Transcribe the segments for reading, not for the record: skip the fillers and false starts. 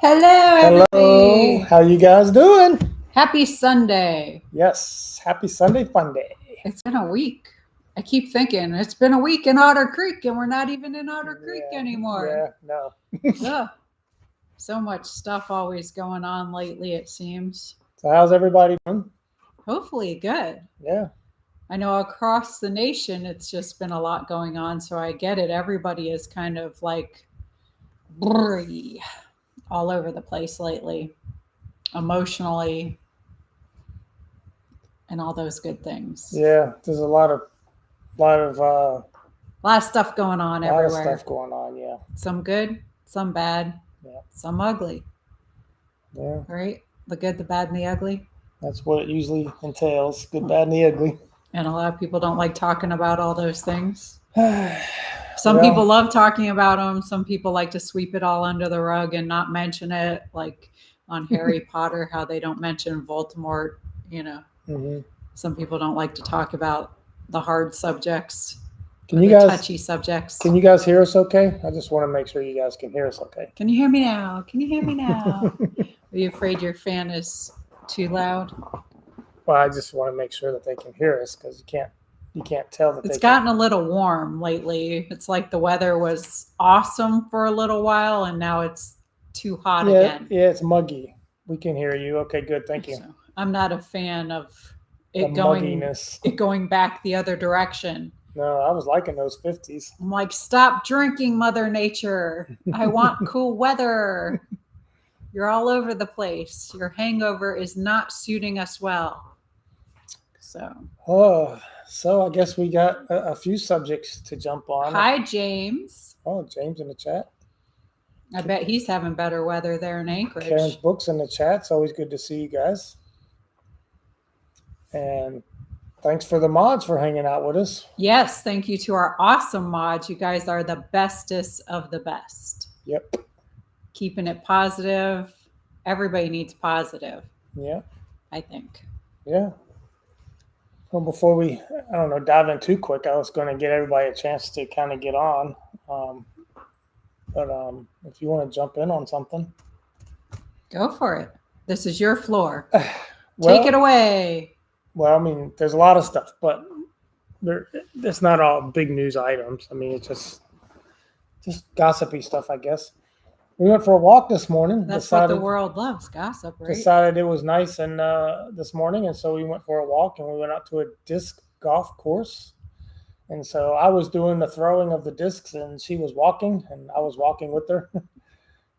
Hello, Hello, everybody. how you guys doing? Happy Sunday. Yes, happy Sunday fun day. It's been a week. I keep thinking it's been a week in Otter Creek, and we're not even in Otter Creek anymore. no. Ugh. So much stuff always going on lately, it seems. So how's everybody doing? Hopefully, good. Yeah, I know across the nation, it's just been a lot going on, so I get it. Everybody is kind of like all over the place lately, emotionally, and all those good things. yeah. There's a lot of A lot of stuff going on everywhere. stuff going on. Yeah, Some good, some bad, yeah, some ugly, yeah. right? The good, the bad, and the ugly. That's what it usually entails: good, bad, and the ugly. And a lot of people don't like talking about all those things. Some Well, people love talking about them. Some people like to sweep it all under the rug and not mention it, like on Harry Potter, how they don't mention Voldemort. mhm. Some people don't like to talk about the hard subjects, Can or you the guys touchy subjects. can you guys hear us? Okay, I just want to make sure you guys can hear us. Okay. Can you hear me now? Can you hear me now? Are you afraid your fan is too loud? Well, I just want to make sure that they can hear us because you can't tell that It's they gotten a little warm lately. It's like the weather was awesome for a little while, and now it's too hot again. Yeah, it's muggy. We can hear you. Okay, good. Thank you. So I'm not a fan of The it mugginess. going back the other direction. No, I was liking those 50s. I'm like, stop drinking, Mother Nature. I want cool weather. You're all over the place. Your hangover is not suiting us well. So I guess we got a few subjects to jump on. Hi, James. Oh, James in the chat. I bet he's having better weather there in Anchorage. Karen's Books in the chat. It's always good to see you guys. And thanks for the mods for hanging out with us. Yes, thank you to our awesome mods. You guys are the bestest of the best. Yep. Keeping it positive. Everybody needs positive. Yeah. I think. Yeah. Well, before we, dive in too quick, I was going to get everybody a chance to kind of get on. But if you want to jump in on something, go for it. This is your floor. Well, take it away. Well, I mean, there's a lot of stuff, but it's not all big news items. I mean, it's just gossipy stuff, I guess. We went for a walk this morning. That's what the world loves, gossip, right? Decided it was nice and this morning, and so we went for a walk, and we went out to a disc golf course. And so I was doing the throwing of the discs, and she was walking, and I was walking with her.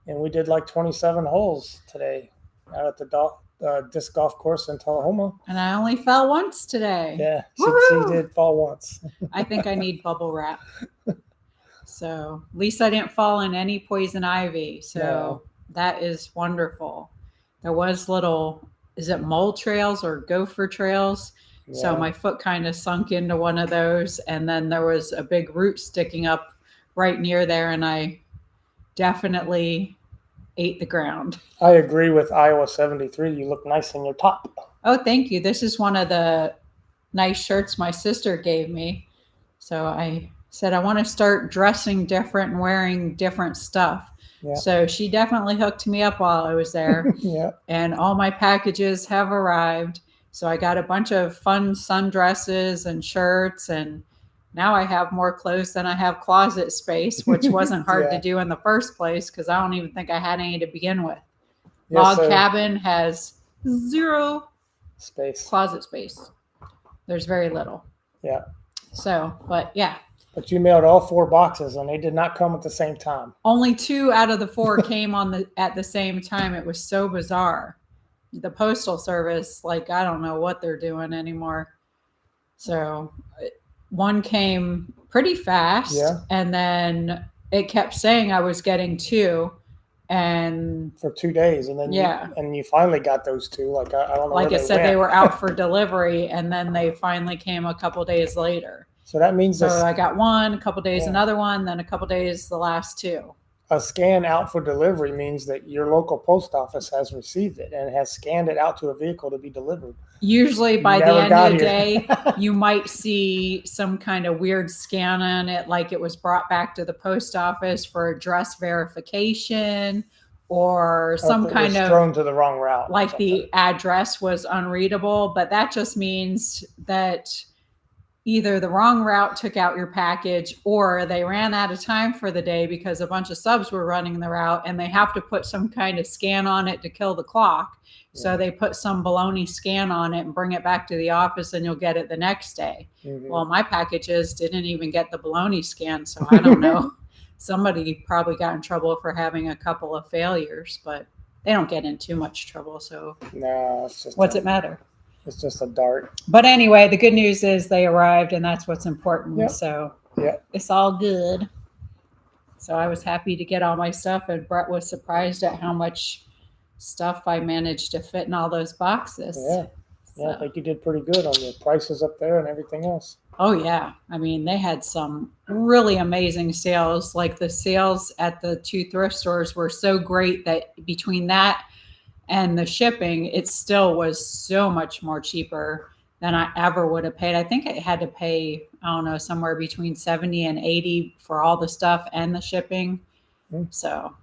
And we did like 27 holes today out at the disc golf course in Tullahoma. And I only fell once today. Yeah, she did fall once. I think I need bubble wrap. So at least I didn't fall in any poison ivy. So that is wonderful. There was is it mole trails or gopher trails? Yeah. So my foot kind of sunk into one of those. And then there was a big root sticking up right near there. And I definitely ate the ground. I agree with Iowa 73. You look nice in your top. Oh, thank you. This is one of the nice shirts my sister gave me. So I said, I want to start dressing different and wearing different stuff. Yeah. So she definitely hooked me up while I was there. Yeah. And all my packages have arrived. So I got a bunch of fun sundresses and shirts, and now I have more clothes than I have closet space, which wasn't hard to do in the first place because I don't even think I had any to begin with. Log cabin has 0 space, closet space. There's very little. Yeah. So, but yeah. But you mailed all 4 boxes, and they did not come at the same time. Only 2 out of the 4 came at the same time. It was so bizarre. The postal service, I don't know what they're doing anymore. So one came pretty fast, and then it kept saying I was getting 2, and for 2 days, and then you finally got those 2. I don't know. Like I said, they were out for delivery, and then they finally came a couple days later. So that means I got one, a couple days, another one, then a couple days, the last 2. A scan out for delivery means that your local post office has received it and has scanned it out to a vehicle to be delivered. Usually by the end of the day, you might see some kind of weird scan on it, like it was brought back to the post office for address verification, or some kind of thrown to the wrong route. Like the address was unreadable, but that just means that either the wrong route took out your package or they ran out of time for the day because a bunch of subs were running the route and they have to put some kind of scan on it to kill the clock. So they put some baloney scan on it and bring it back to the office and you'll get it the next day. Well, my packages didn't even get the baloney scan, so I don't know. Somebody probably got in trouble for having a couple of failures, but they don't get in too much trouble. So no, it's just what's it matter? It's just a dart. But anyway, the good news is they arrived, and that's what's important. So it's all good. So I was happy to get all my stuff, and Brett was surprised at how much stuff I managed to fit in all those boxes. Yeah, I think you did pretty good on the prices up there and everything else. Oh, yeah. I mean, they had some really amazing sales. Like the sales at the 2 thrift stores were so great that between that and the shipping, it still was so much more cheaper than I ever would have paid. I think I had to pay, I don't know, somewhere between 70 and 80 for all the stuff and the shipping. So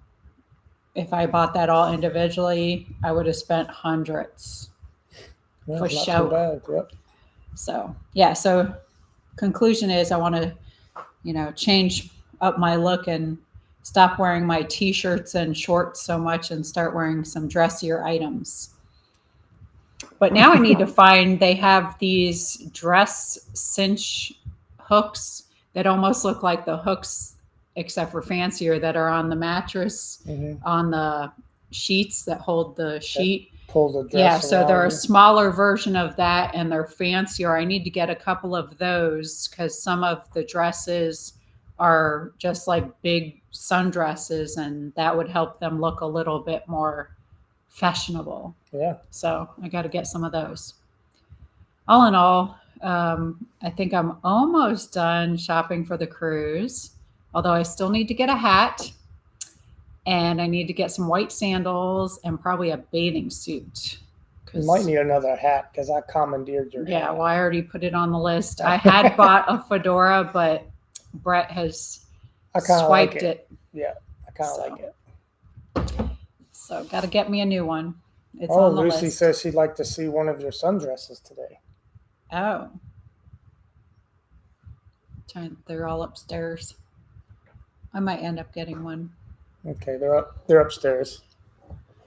if I bought that all individually, I would have spent hundreds for sure. So, so conclusion is I want to, change up my look and stop wearing my t-shirts and shorts so much and start wearing some dressier items. But now I need to find, they have these dress cinch hooks that almost look like the hooks, except for fancier, that are on the mattress, on the sheets that hold the sheet. Pull the dress so they're a smaller version of that and they're fancier. I need to get a couple of those because some of the dresses are just like big sundresses, and that would help them look a little bit more fashionable. So I got to get some of those. All in all, I think I'm almost done shopping for the cruise, although I still need to get a hat and I need to get some white sandals and probably a bathing suit. You might need another hat because I commandeered your hat. Yeah, well, I already put it on the list. I had bought a fedora, but Brett has swiped it. Yeah, I kind of like it. So got to get me a new one. It's on the Lucy list. says she'd like to see one of your sundresses today. Oh. They're all upstairs. I might end up getting one. Okay, they're upstairs,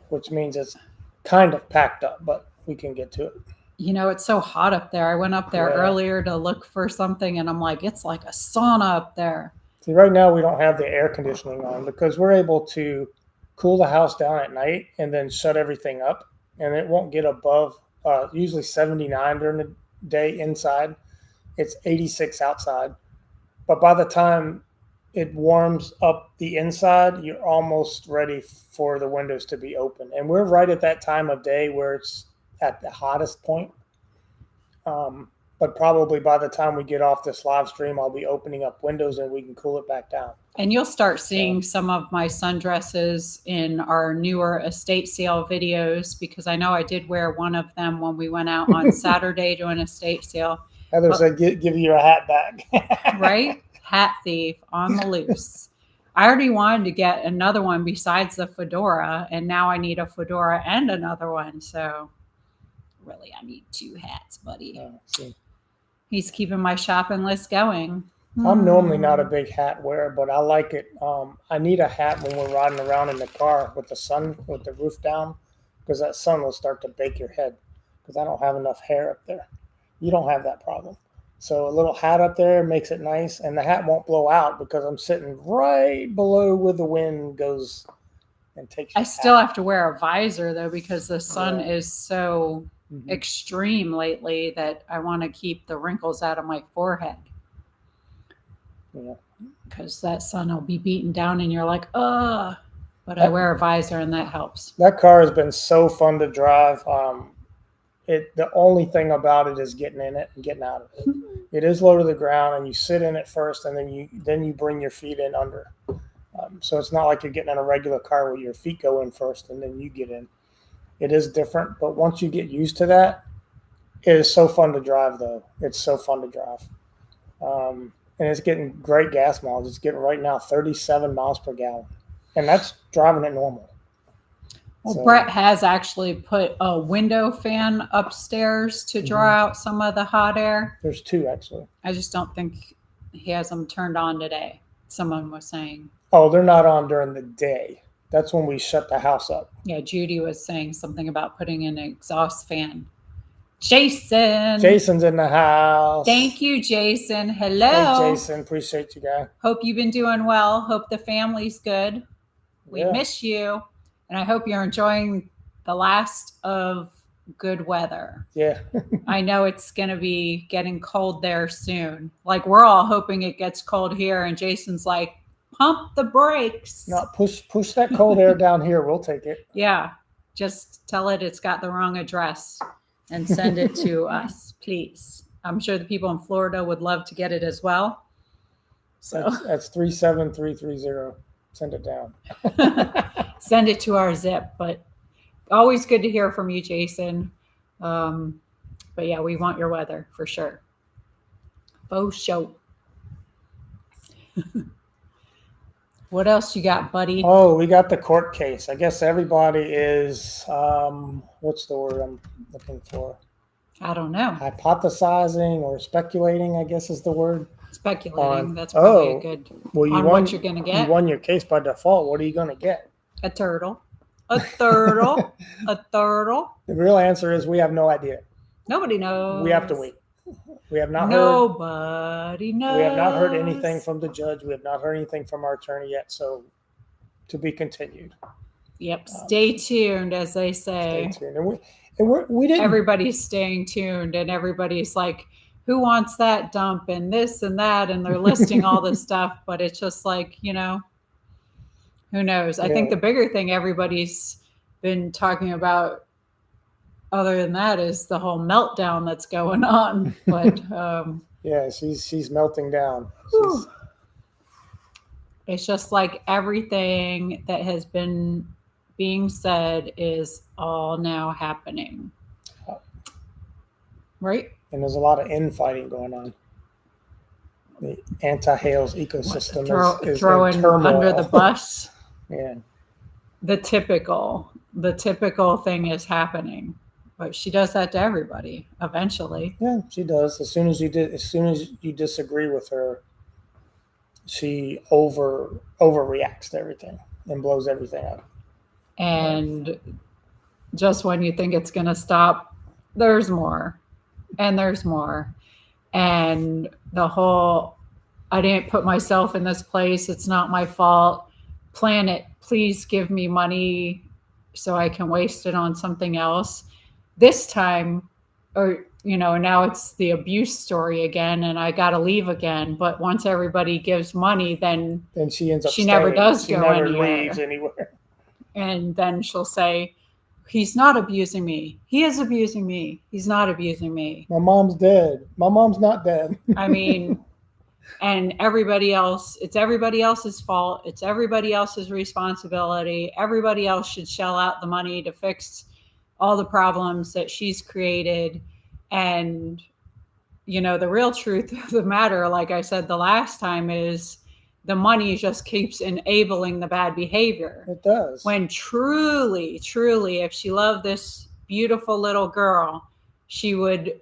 which means it's kind of packed up, but we can get to it. It's so hot up there. I went up there earlier to look for something, and I'm like, it's like a sauna up there. See, right now we don't have the air conditioning on because we're able to cool the house down at night and then shut everything up, and it won't get above usually 79 during the day inside. It's 86 outside. But by the time it warms up the inside, you're almost ready for the windows to be open. And we're right at that time of day where it's at the hottest point. But probably by the time we get off this live stream, I'll be opening up windows and we can cool it back down. And you'll start seeing some of my sundresses in our newer estate sale videos, because I know I did wear one of them when we went out on Saturday to an estate sale. Heather said, give you your hat back. Right? Hat thief on the loose. I already wanted to get another one besides the fedora, and now I need a fedora and another one. So really, I need 2 hats, buddy. He's keeping my shopping list going. I'm normally not a big hat wearer, but I like it. I need a hat when we're riding around in the car with the sun, with the roof down, because that sun will start to bake your head, because I don't have enough hair up there. You don't have that problem. So a little hat up there makes it nice, and the hat won't blow out because I'm sitting right below where the wind goes and takes. I still have to wear a visor though, because the sun is so extreme lately that I want to keep the wrinkles out of my forehead. Because that sun will be beating down and you're like, ugh. But I wear a visor and that helps. That car has been so fun to drive. The only thing about it is getting in it and getting out of it. It is low to the ground, and you sit in it first, and then you bring your feet in under. So it's not like you're getting in a regular car where your feet go in first and then you get in. It is different, but once you get used to that, it is so fun to drive, though. It's so fun to drive. And it's getting great gas mileage. It's getting right now 37 miles per gallon, and that's driving it normal. Well, So, Brett has actually put a window fan upstairs to draw out some of the hot air. There's 2 actually. I just don't think he has them turned on today. Someone was saying. Oh, they're not on during the day. That's when we shut the house up. Yeah, Judy was saying something about putting in an exhaust fan. Jason's in the house. Thank you, Jason. Hello. Hey, Jason. Appreciate you, guy. Hope you've been doing well. Hope the family's good. We miss you. And I hope you're enjoying the last of good weather. Yeah. I know it's going to be getting cold there soon. Like, we're all hoping it gets cold here. And Jason's like, pump the brakes. No, push that cold air down here. We'll take it. Yeah. Just tell it it's got the wrong address and send it to us, please. I'm sure the people in Florida would love to get it as well. So that's 37330. Send it down. Send it to our zip. But always good to hear from you, Jason. But yeah, we want your weather for sure. Faux show. What else you got, buddy? Oh, we got the court case. I guess everybody is, what's the word I'm looking for? I don't know. Hypothesizing or speculating, I guess is the word. Speculating. That's probably a good on what you're going to get. You won your case by default. What are you going to get? A turtle. A turtle. A turtle. The real answer is we have no idea. Nobody knows. We have to wait. We have not Nobody knows. We have not heard anything from the judge. We have not heard anything from our attorney yet. So to be continued. Yep. Stay tuned, as they say. Stay tuned. And we didn't. Everybody's staying tuned, and everybody's like, who wants that dump and this and that, and they're listing all this stuff, but it's just like, who knows? I think the bigger thing everybody's been talking about other than that is the whole meltdown that's going on. But yeah, she's melting down. It's just like everything that has been being said is all now happening. Right? And there's a lot of infighting going on. The anti-Hales ecosystem is throwing in turmoil. Under the bus. Yeah. The typical thing is happening. But she does that to everybody eventually. Yeah, she does. As soon as you disagree with her, she overreacts to everything and blows everything up. And just when you think it's going to stop, there's more. And there's more. And the whole, I didn't put myself in this place. It's not my fault. Planet, please give me money so I can waste it on something else. This time, or, now it's the abuse story again, and I got to leave again. But once everybody gives money, then she ends up she never does she go never anywhere. Leaves anywhere. And then she'll say, he's not abusing me. He is abusing me. He's not abusing me. My mom's dead. My mom's not dead. I mean, and everybody else, it's everybody else's fault. It's everybody else's responsibility. Everybody else should shell out the money to fix all the problems that she's created. And, the real truth of the matter, like I said the last time, is the money just keeps enabling the bad behavior. It does. When truly, truly, if she loved this beautiful little girl, she would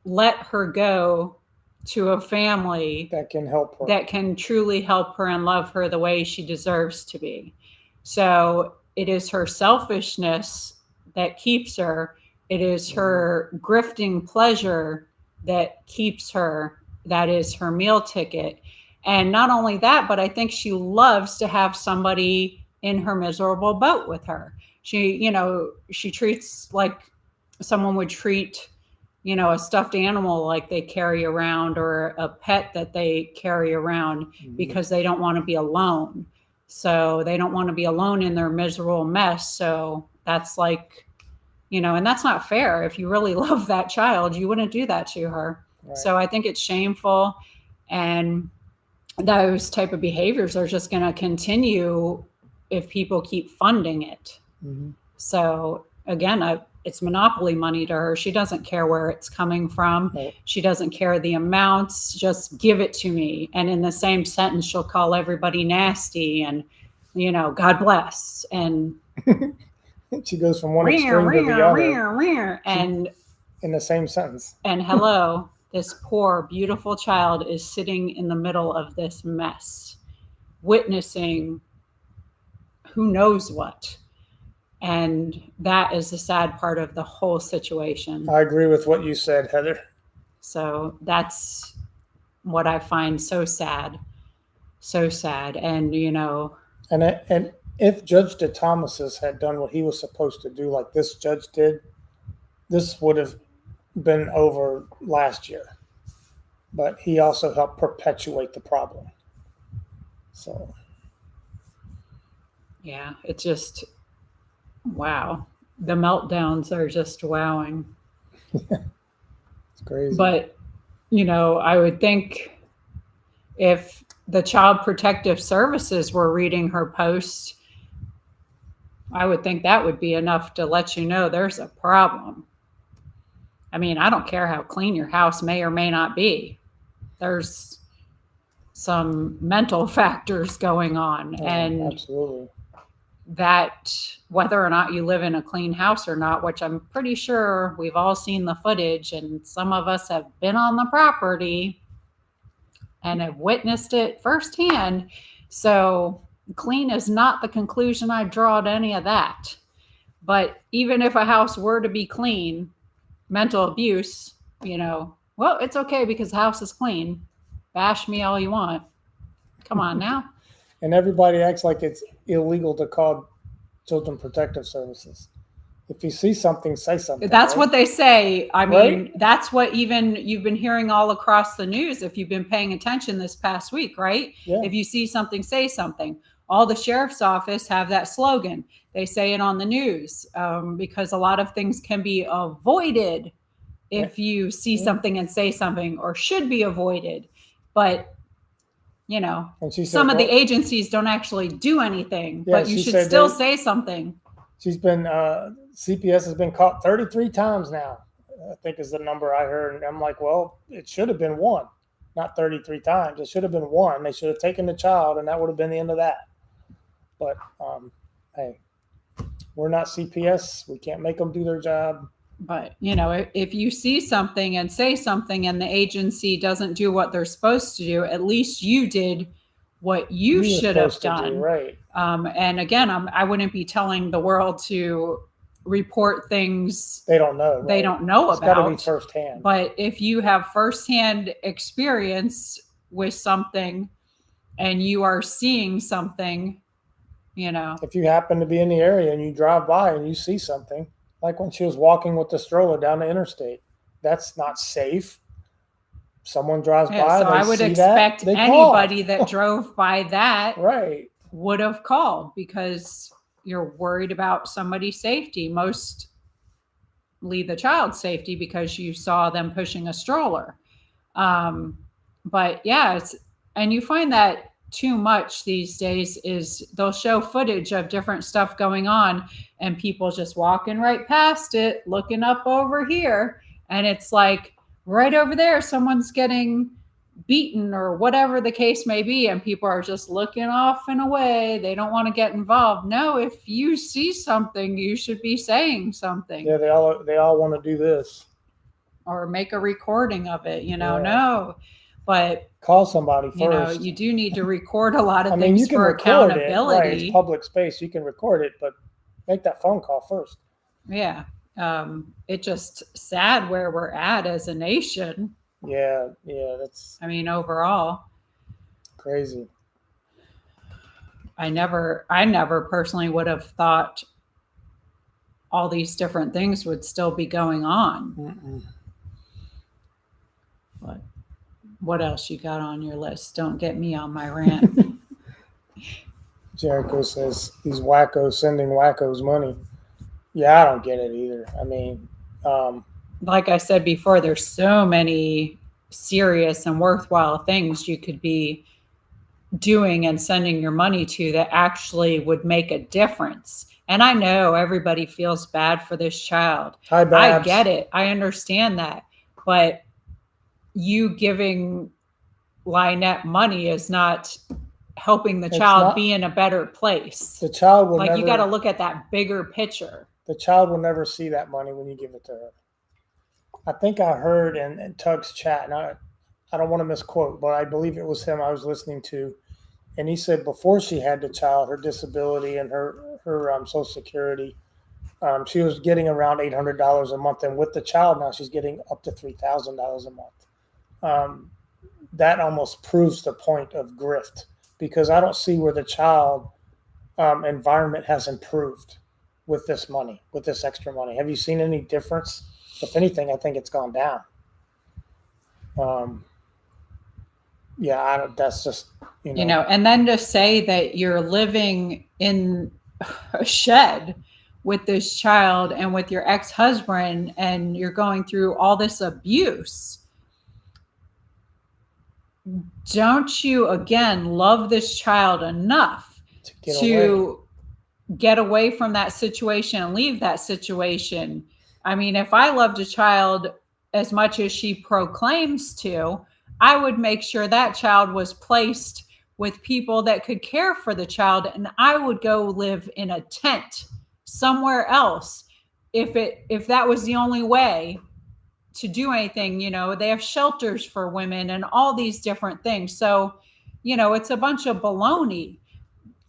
let her go to a family that can help her, that can truly help her and love her the way she deserves to be. So it is her selfishness that keeps her. It is her grifting pleasure that keeps her. That is her meal ticket. And not only that, but I think she loves to have somebody in her miserable boat with her. She treats like someone would treat, a stuffed animal like they carry around, or a pet that they carry around, because they don't want to be alone. So they don't want to be alone in their miserable mess. So that's like, and that's not fair. If you really love that child, you wouldn't do that to her. Right. So I think it's shameful. And those type of behaviors are just going to continue if people keep funding it. Mm-hmm. So again, it's monopoly money to her. She doesn't care where it's coming from. Right. She doesn't care the amounts. Just give it to me. And in the same sentence, she'll call everybody nasty and, God bless. And She goes from one extreme to the other and in the same sentence. And hello, this poor, beautiful child is sitting in the middle of this mess, witnessing who knows what. And that is the sad part of the whole situation. I agree with what you said, Heather. So that's what I find so sad. So sad. And, And if Judge DeThomas had done what he was supposed to do, like this judge did, this would have been over last year. But he also helped perpetuate the problem. So. Yeah, it's just, wow. The meltdowns are just wowing. It's crazy. But, I would think if the Child Protective Services were reading her post, I would think that would be enough to let you know there's a problem. I mean, I don't care how clean your house may or may not be. There's some mental factors going on. And absolutely. That whether or not you live in a clean house or not, which I'm pretty sure we've all seen the footage and some of us have been on the property and have witnessed it firsthand. So clean is not the conclusion I draw to any of that. But even if a house were to be clean, mental abuse, well, it's okay because the house is clean. Bash me all you want. Come on now. And everybody acts like it's illegal to call Children Protective Services. If you see something, say something. That's right? What they say. I mean, right? That's what even you've been hearing all across the news if you've been paying attention this past week, right? Yeah. If you see something, say something. All the sheriff's office have that slogan. They say it on the news because a lot of things can be avoided if you see something and say something, or should be avoided. But some of the agencies don't actually do anything, but you should still say something. She's been, CPS has been caught 33 times now, I think is the number I heard. And I'm like, well, it should have been one, not 33 times. It should have been one. They should have taken the child and that would have been the end of that. But, hey, we're not CPS. We can't make them do their job. But, if you see something and say something and the agency doesn't do what they're supposed to do, at least you did what you should have done. Right. And again, I wouldn't be telling the world to report things they don't know. Right? They don't know it's about. It's got to be firsthand. But if you have firsthand experience with something and you are seeing something, If you happen to be in the area and you drive by and you see something, like when she was walking with the stroller down the interstate, that's not safe. Someone drives by. So I would expect anybody that drove by that right. would have called because you're worried about somebody's safety, mostly the child's safety, because you saw them pushing a stroller. But yeah, and you find that too much these days is they'll show footage of different stuff going on and people just walking right past it, looking up over here. And it's like right over there, someone's getting beaten or whatever the case may be. And people are just looking off and away. They don't want to get involved. No, if you see something, you should be saying something. Yeah, they all want to do this. Or make a recording of it, no. But call somebody first. You do need to record a lot of things for accountability. Right, it's public space. You can record it, but make that phone call first. Yeah. It's just sad where we're at as a nation. Yeah, that's. Overall. Crazy. I never personally would have thought all these different things would still be going on. Mm-mm. But what else you got on your list? Don't get me on my rant. Jericho says these wackos sending wackos money. Yeah, I don't get it either. Like I said before, there's so many serious and worthwhile things you could be doing and sending your money to that actually would make a difference. And I know everybody feels bad for this child. Hi, Babs. I get it. I understand that. But you giving Lynette money is not helping the It's child not- be in a better place. The child will Like never. you got to look at that bigger picture. The child will never see that money when you give it to her. I think I heard in Tug's chat, and I don't want to misquote, but I believe it was him I was listening to, and he said before she had the child, her disability and her Social Security, she was getting around $800 a month, and with the child now she's getting up to $3,000 a month. That almost proves the point of grift, because I don't see where the child environment has improved with this money, with this extra money. Have you seen any difference? If anything, I think it's gone down. That's just, And then to say that you're living in a shed with this child and with your ex-husband and you're going through all this abuse. Don't you, again, love this child enough to get away from that situation and leave that situation? I mean, if I loved a child as much as she proclaims to, I would make sure that child was placed with people that could care for the child, and I would go live in a tent somewhere else if that was the only way to do anything. They have shelters for women and all these different things. So, it's a bunch of baloney.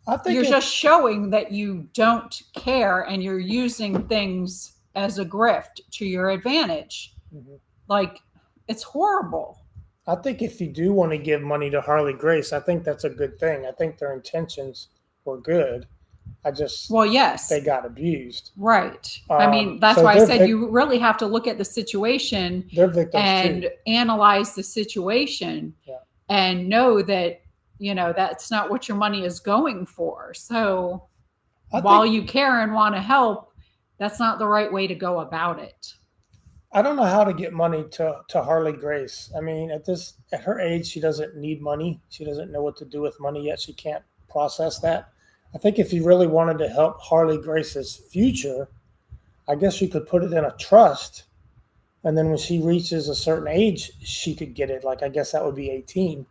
I think you're just showing that you don't care and you're using things as a grift to your advantage. Mm-hmm. Like, it's horrible. I think if you do want to give money to Harley Grace, I think that's a good thing. I think their intentions were good. Yes, they got abused. Right. I mean, that's why I said you really have to look at the situation and analyze the situation and know that, that's not what your money is going for. So while you care and want to help, that's not the right way to go about it. I don't know how to get money to Harley Grace. I mean, at her age, she doesn't need money. She doesn't know what to do with money yet. She can't process that. I think if you really wanted to help Harley Grace's future, I guess you could put it in a trust. And then when she reaches a certain age, she could get it. Like, I guess that would be 18.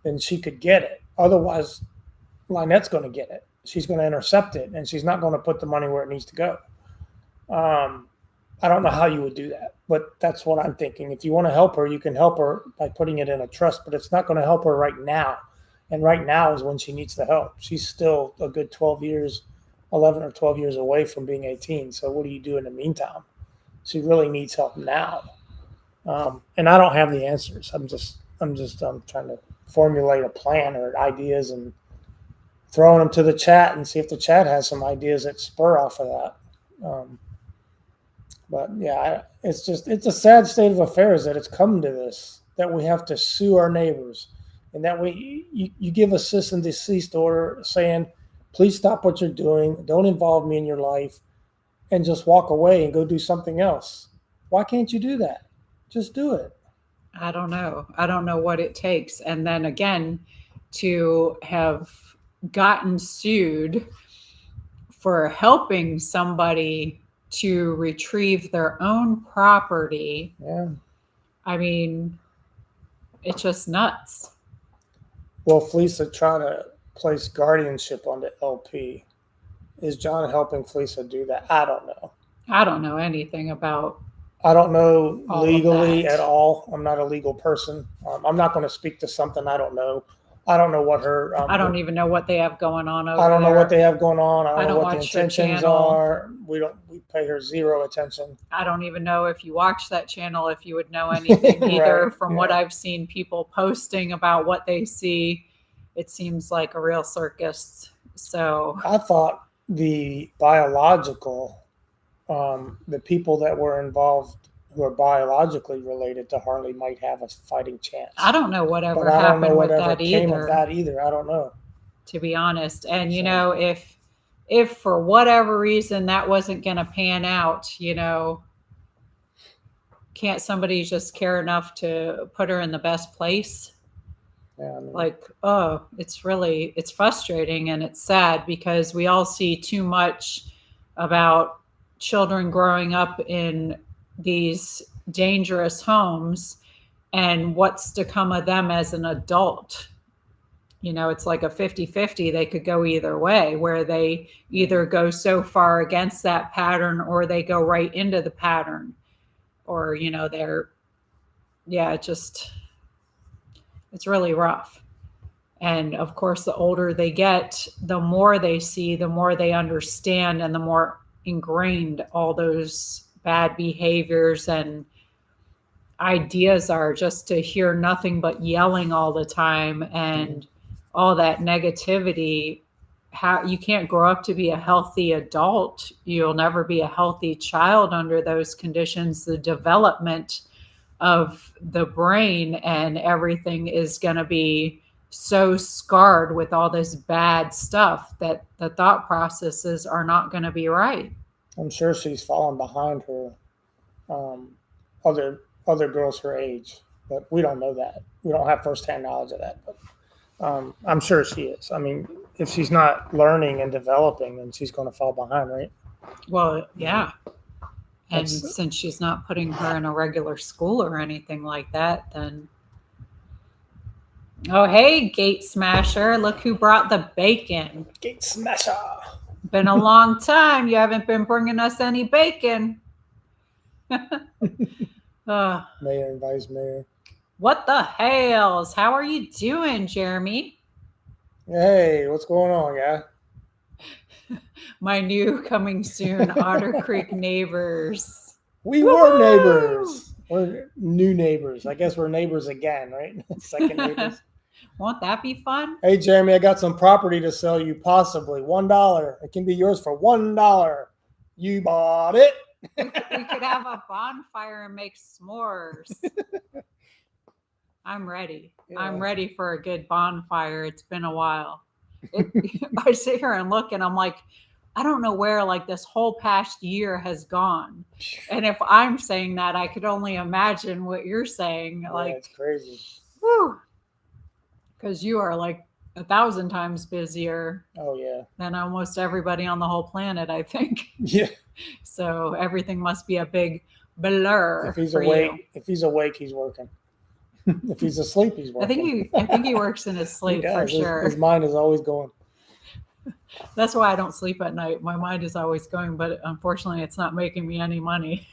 Then she could get it. Otherwise, Lynette's going to get it. She's going to intercept it, and she's not going to put the money where it needs to go. I don't know how you would do that, but that's what I'm thinking. If you want to help her, you can help her by putting it in a trust, but it's not going to help her right now. And right now is when she needs the help. She's still a good 11 or 12 years away from being 18. So what do you do in the meantime? She really needs help now. And I don't have the answers. I'm just trying to formulate a plan or ideas and throwing them to the chat and see if the chat has some ideas that spur off of that. But yeah, it's a sad state of affairs that it's come to this, that we have to sue our neighbors, and that you give a cease and desist order saying, please stop what you're doing, don't involve me in your life, and just walk away and go do something else. Why can't you do that? Just do it. I don't know. I don't know what it takes. And then again, to have gotten sued for helping somebody to retrieve their own property. Yeah. I mean, it's just nuts. Well, Fleesa tried to place guardianship on the LP. Is John helping Fleesa do that? I don't know. I don't know anything about. I don't know legally at all. I'm not a legal person. I'm not going to speak to something I don't know. I don't know what her. I don't even know what they have going on over there. I don't know what they have going on. I don't know what the intentions are. We pay her zero attention. I don't even know if you watch that channel, if you would know anything either. Right, from what I've seen people posting about what they see, it seems like a real circus. So I thought the biological, the people that were involved who are biologically related to Harley might have a fighting chance. I don't know whatever happened with that came either. Of that either. I don't know. To be honest. And, you know, if for whatever reason that wasn't going to pan out, you know, can't somebody just care enough to put her in the best place? Yeah, I mean, like, oh, it's frustrating and it's sad because we all see too much about children growing up in these dangerous homes and what's to come of them as an adult. it's like a 50-50. They could go either way, where they either go so far against that pattern or they go right into the pattern. Or, it's really rough. And of course, the older they get, the more they see, the more they understand, and the more ingrained all those bad behaviors and ideas are, just to hear nothing but yelling all the time and all that negativity. How you can't grow up to be a healthy adult. You'll never be a healthy child under those conditions. The development of the brain and everything is going to be so scarred with all this bad stuff that the thought processes are not going to be right. I'm sure she's fallen behind her other girls her age, but we don't know that. We don't have firsthand knowledge of that. But I'm sure she is. I mean, if she's not learning and developing, then she's going to fall behind, right? Well, yeah. And since she's not putting her in a regular school or anything like that, then. Oh, hey, Gate Smasher. Look who brought the bacon. Gate Smasher. Been a long time. You haven't been bringing us any bacon. Mayor and Vice Mayor. What the hells? How are you doing, Jeremy? Hey, what's going on, guy? My new coming soon Otter Creek neighbors. We were neighbors. We're new neighbors. I guess we're neighbors again, right? Second neighbors. Won't that be fun? Hey, Jeremy, I got some property to sell you, possibly $1. It can be yours for $1. You bought it. We could have a bonfire and make s'mores. I'm ready. Yeah. I'm ready for a good bonfire. It's been a while. I sit here and look and I'm like, I don't know where like this whole past year has gone. And if I'm saying that, I could only imagine what you're saying. Yeah, like, it's crazy. Whew. Because you are like 1,000 times busier. Oh, yeah. Than almost everybody on the whole planet, I think. Yeah. So everything must be a big blur. If he's awake, he's working. If he's asleep, he's working. I think he works in his sleep for sure. His mind is always going. That's why I don't sleep at night. My mind is always going, but unfortunately, it's not making me any money.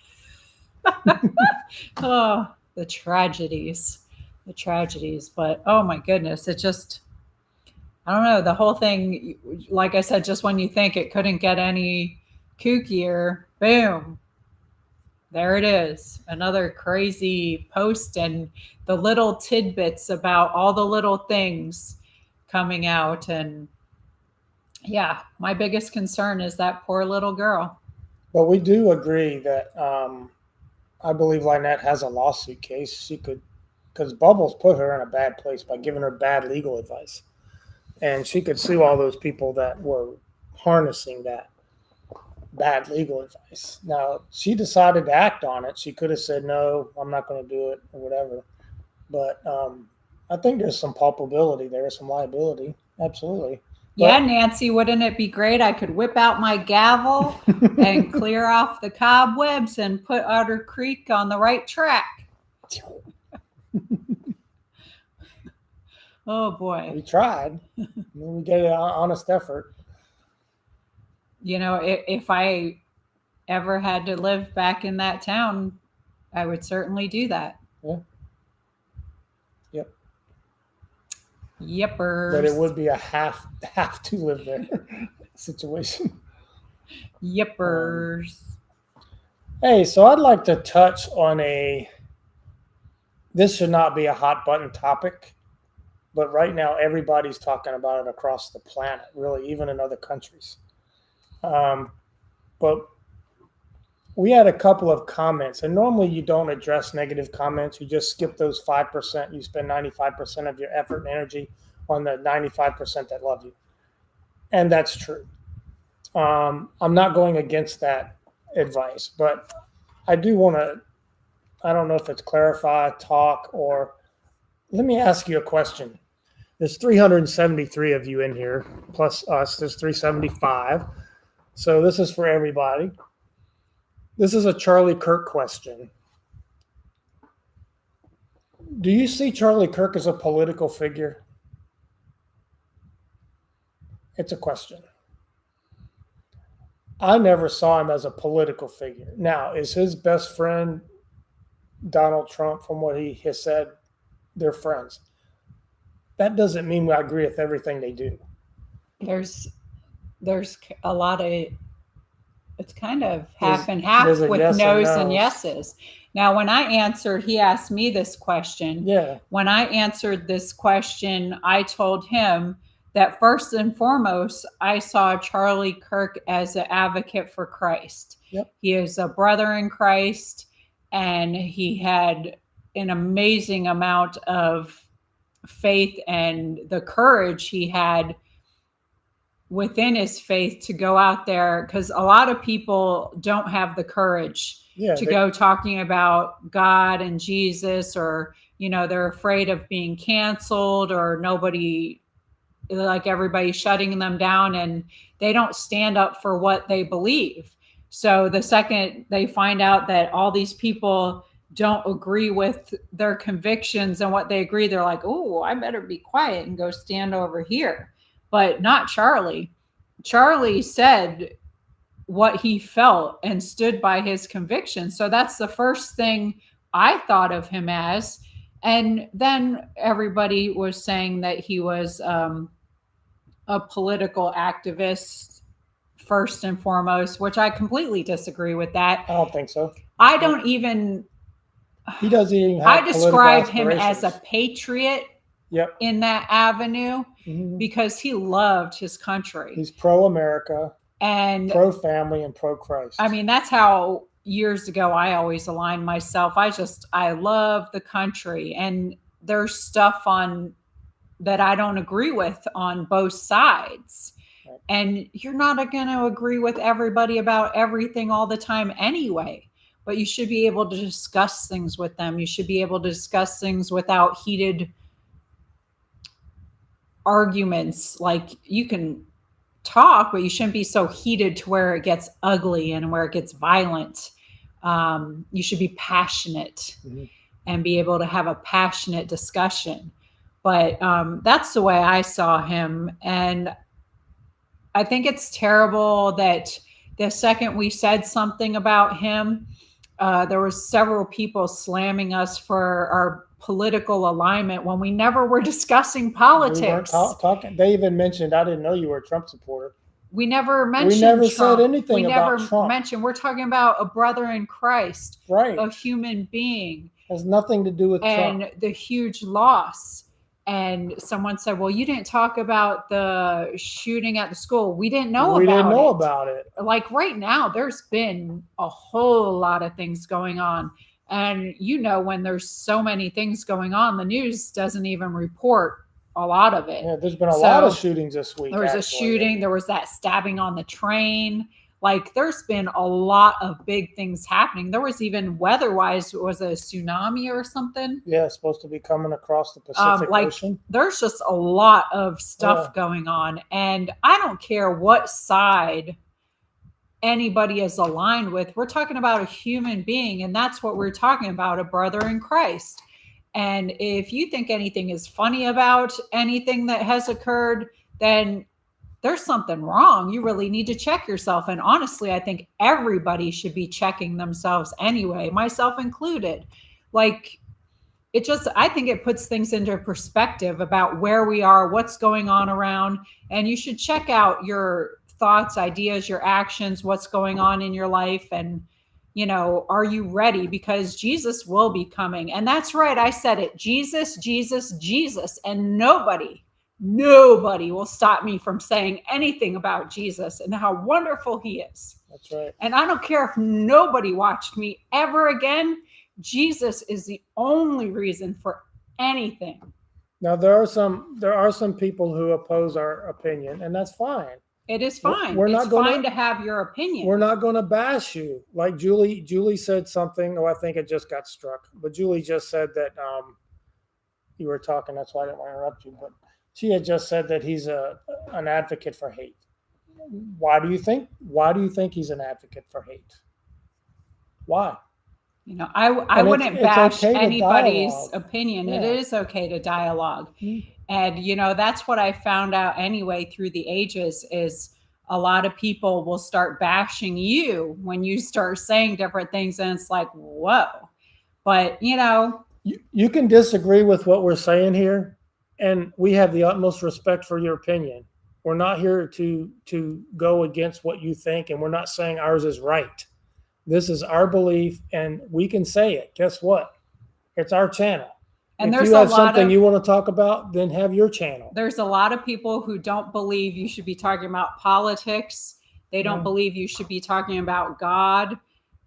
Oh, the tragedies. But oh my goodness, it just, I don't know. The whole thing, like I said, just when you think it couldn't get any kookier, boom, there it is. Another crazy post, and the little tidbits about all the little things coming out. And yeah, my biggest concern is that poor little girl. But we do agree that I believe Lynette has a lawsuit case. She could, because Bubbles put her in a bad place by giving her bad legal advice. And she could sue all those people that were harnessing that bad legal advice. Now, she decided to act on it. She could have said, no, I'm not going to do it or whatever. But I think there's some culpability there, some liability. Absolutely. Yeah, Nancy, wouldn't it be great? I could whip out my gavel and clear off the cobwebs and put Otter Creek on the right track. Oh, boy. We tried. We gave it an honest effort. You know, if I ever had to live back in that town, I would certainly do that. Yeah. Yep. Yippers. But it would be a have to live there situation. Yippers. Hey, so I'd like to touch on this should not be a hot button topic, but right now everybody's talking about it across the planet, really, even in other countries. But we had a couple of comments, and normally you don't address negative comments. You just skip those 5%. You spend 95% of your effort and energy on the 95% that love you. And that's true. I'm not going against that advice, but I do want to, I don't know if it's clarify, talk, or let me ask you a question. There's 373 of you in here, plus us. There's 375. So this is for everybody. This is a Charlie Kirk question. Do you see Charlie Kirk as a political figure? It's a question. I never saw him as a political figure. Now, is his best friend Donald Trump? From what he has said, they're friends. That doesn't mean I agree with everything they do. There's a lot of, it's kind of half and half there's a with yes and no's and no's. yeses. Now, when I answered, he asked me this question. Yeah. When I answered this question, I told him that first and foremost, I saw Charlie Kirk as an advocate for Christ. Yep. He is a brother in Christ, and he had an amazing amount of faith and the courage he had within his faith to go out there, because a lot of people don't have the courage to go talking about God and Jesus, or they're afraid of being canceled, or nobody, like everybody shutting them down, and they don't stand up for what they believe. So the second they find out that all these people don't agree with their convictions and what they agree, they're like, oh, I better be quiet and go stand over here. But not Charlie. Charlie said what he felt and stood by his conviction. So that's the first thing I thought of him as. And then everybody was saying that he was a political activist first and foremost, which I completely disagree with that. I don't think so. I don't even. He doesn't even have. I describe him as a patriot. Yep. In that avenue, because he loved his country. He's pro-America and pro-family and pro-Christ. I mean, that's how years ago I always aligned myself. I love the country, and there's stuff on that I don't agree with on both sides. Right. And you're not going to agree with everybody about everything all the time anyway. But you should be able to discuss things with them. You should be able to discuss things without heated arguments. Like, you can talk, but you shouldn't be so heated to where it gets ugly and where it gets violent. You should be passionate and be able to have a passionate discussion. But that's the way I saw him. And I think it's terrible that the second we said something about him, there was several people slamming us for our political alignment when we never were discussing politics. We weren't talking. They even mentioned, I didn't know you were a Trump supporter. We never mentioned We never Trump. said anything about Trump. We never mentioned. We're talking about a brother in Christ, right? A human being. Has nothing to do with Trump. And the huge loss. And someone said, well, you didn't talk about the shooting at the school. We didn't know about it. Like right now, there's been a whole lot of things going on. And when there's so many things going on, the news doesn't even report a lot of it. Yeah, there's been a lot of shootings this week. There was a shooting. There was that stabbing on the train. Like, there's been a lot of big things happening. There was even weather-wise, was a tsunami or something? Yeah, it's supposed to be coming across the Pacific Ocean. There's just a lot of stuff going on. And I don't care what side anybody is aligned with. We're talking about a human being, and that's what we're talking about, a brother in Christ. And if you think anything is funny about anything that has occurred, then there's something wrong. You really need to check yourself. And honestly, I think everybody should be checking themselves anyway, myself included. Like, I think it puts things into perspective about where we are, what's going on around, and you should check out your thoughts, ideas, your actions, what's going on in your life. And, are you ready? Because Jesus will be coming. And that's right. I said it. Jesus, Jesus, Jesus. And nobody will stop me from saying anything about Jesus and how wonderful he is. That's right. And I don't care if nobody watched me ever again. Jesus is the only reason for anything. Now, there are some people who oppose our opinion, and that's fine. It is fine. It's fine to have your opinion. We're not going to bash you. Like Julie said something. Oh, I think it just got struck. But Julie just said that you were talking. That's why I didn't want to interrupt you. But she had just said that he's an advocate for hate. Why do you think he's an advocate for hate? Why? I wouldn't bash anybody's opinion. Yeah. It is okay to dialogue. And, that's what I found out anyway through the ages is a lot of people will start bashing you when you start saying different things. And it's like, whoa. But, You can disagree with what we're saying here, and we have the utmost respect for your opinion. We're not here to go against what you think, and we're not saying ours is right. This is our belief, and we can say it. Guess what? It's our channel. and If there's you a have lot something of you want to talk about, then have your channel. there's a lot of people who don't believe you should be talking about politics. They don't Yeah. believe you should be talking about God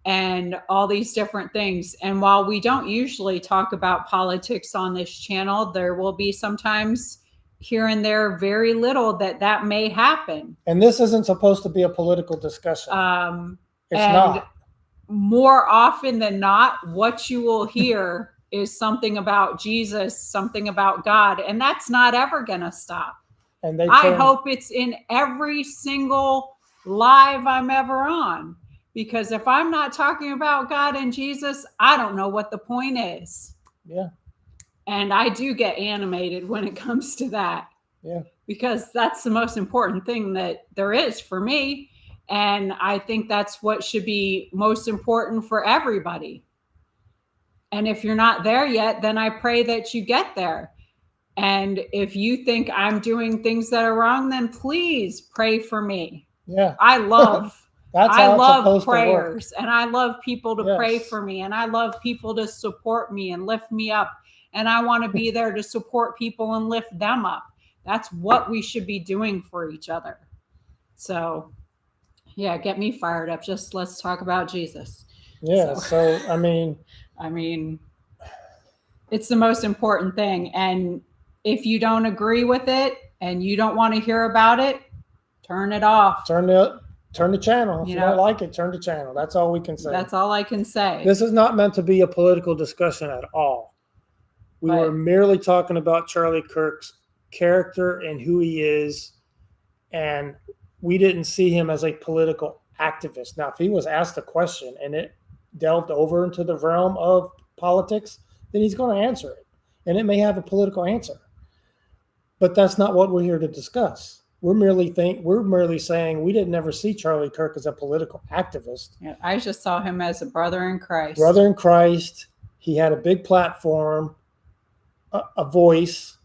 and all these different things. And while we don't usually talk about politics on this channel, there will be sometimes here and there very little that may happen. And this isn't supposed to be a political discussion. It's and not. More often than not, what you will hear is something about Jesus, something about God, and that's not ever going to stop. And I hope it's in every single live I'm ever on, because if I'm not talking about God and Jesus, I don't know what the point is. Yeah. And I do get animated when it comes to that. Yeah. Because that's the most important thing that there is for me. And I think that's what should be most important for everybody. And if you're not there yet, then I pray that you get there. And if you think I'm doing things that are wrong, then please pray for me. Yeah. I love prayers, and I love people to pray for me, and I love people to support me and lift me up. And I want to be there to support people and lift them up. That's what we should be doing for each other. So, yeah, get me fired up. Just let's talk about Jesus. Yeah. So I mean, it's the most important thing. And if you don't agree with it and you don't want to hear about it, turn it off. Turn the channel. If you don't like it, turn the channel. That's all we can say. That's all I can say. This is not meant to be a political discussion at all. We were merely talking about Charlie Kirk's character and who he is, and we didn't see him as a political activist. Now, if he was asked a question and it delved over into the realm of politics, then he's going to answer it, and it may have a political answer. But that's not what we're here to discuss. We're merely saying we didn't ever see Charlie Kirk as a political activist. Yeah, I just saw him as a brother in Christ. Brother in Christ. He had a big platform, a voice.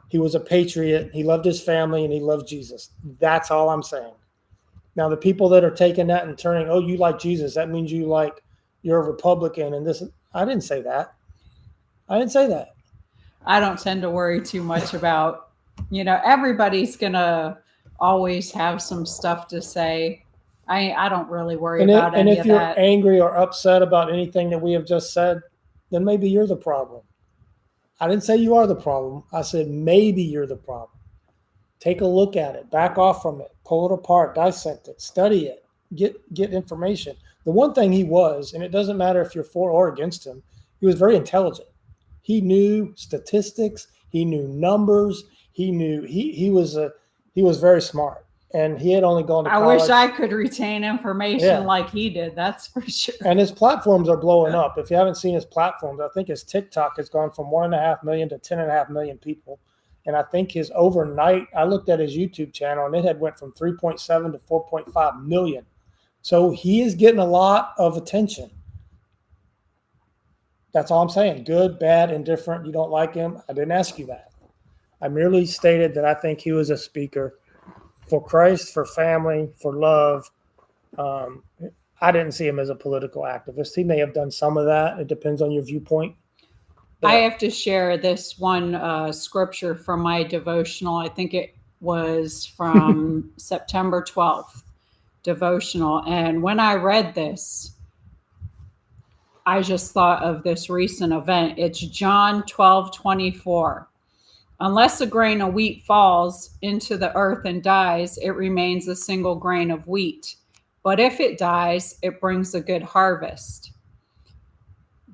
He was a patriot. He loved his family, and he loved Jesus. That's all I'm saying. Now, the people that are taking that and turning, oh, you like Jesus, that means you're a Republican and this. I didn't say that. I don't tend to worry too much about, everybody's going to always have some stuff to say. I don't really worry about any of that. And if you're angry or upset about anything that we have just said, then maybe you're the problem. I didn't say you are the problem. I said maybe you're the problem. Take a look at it. Back off from it. Pull it apart. Dissect it. Study it. Get information. The one thing he was, and it doesn't matter if you're for or against him, he was very intelligent. He knew statistics. He knew numbers. He knew he was very smart. And he had only gone to college. I wish I could retain information like he did. That's for sure. And his platforms are blowing up. If you haven't seen his platforms, I think his TikTok has gone from 1.5 million to 10.5 million people. And I think his overnight, I looked at his YouTube channel, and it had went from 3.7 to 4.5 million. So he is getting a lot of attention. That's all I'm saying. Good, bad, indifferent. You don't like him. I didn't ask you that. I merely stated that I think he was a speaker for Christ, for family, for love. I didn't see him as a political activist. He may have done some of that. It depends on your viewpoint. But I have to share this one scripture from my devotional. I think it was from September 12th devotional. And when I read this, I just thought of this recent event. It's John 12:24. Unless a grain of wheat falls into the earth and dies, it remains a single grain of wheat. But if it dies, it brings a good harvest.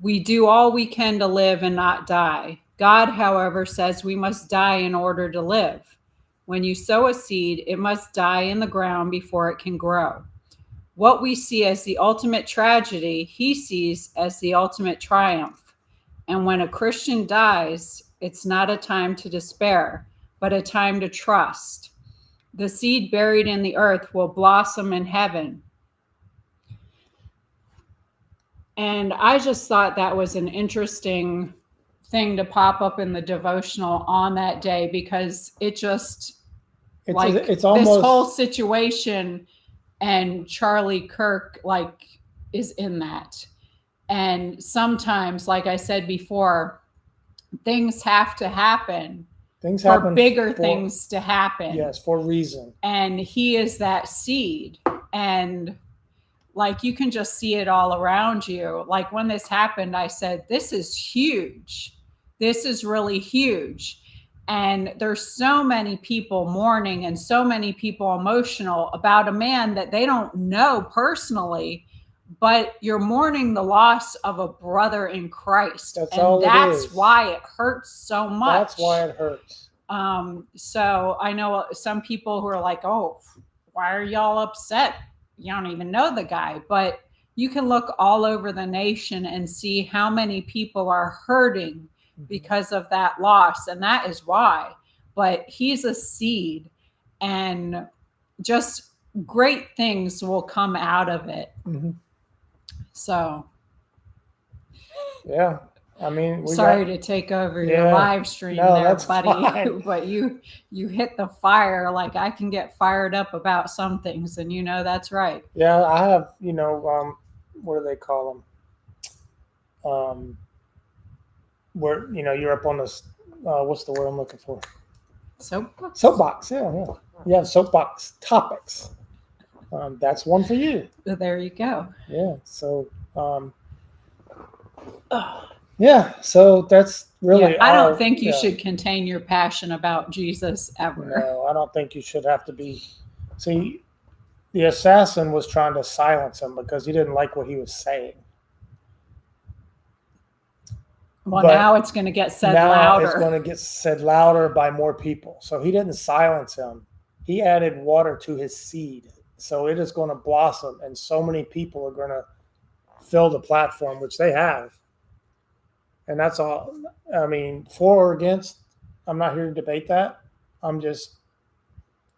We do all we can to live and not die. God, however, says we must die in order to live. When you sow a seed, it must die in the ground before it can grow. What we see as the ultimate tragedy, he sees as the ultimate triumph. And when a Christian dies, it's not a time to despair, but a time to trust. The seed buried in the earth will blossom in heaven. And I just thought that was an interesting thing to pop up in the devotional on that day, because it just, it's almost this whole situation, and Charlie Kirk is in that. And sometimes, like I said before, things have to happen. Things for happen bigger things to happen. Yes, for a reason. And he is that seed. And you can just see it all around you. Like when this happened, I said, this is huge. This is really huge. And there's so many people mourning and so many people emotional about a man that they don't know personally, but you're mourning the loss of a brother in Christ. That's why it hurts so much. That's why it hurts. So I know some people who are like, oh, why are y'all upset? You don't even know the guy. But you can look all over the nation and see how many people are hurting because of that loss. And that is why. But he's a seed, and just great things will come out of it. Mm-hmm. So. Yeah. I mean, sorry to take over your live stream there, buddy. Fine. But you hit the fire. I can get fired up about some things, and that's right. Yeah, I have. What do they call them? Where you're up on this. What's the word I'm looking for? Soapbox. Soapbox. Yeah. You have soapbox topics. That's one for you. There you go. Yeah. So. Yeah, so that's really. I don't think you should contain your passion about Jesus ever. No, I don't think you should have to be. See, the assassin was trying to silence him because he didn't like what he was saying. Well, now it's going to get said louder. It's going to get said louder by more people. So he didn't silence him. He added water to his seed. So it is going to blossom, and so many people are going to fill the platform, which they have. And that's all. I mean, for or against, I'm not here to debate that. I'm just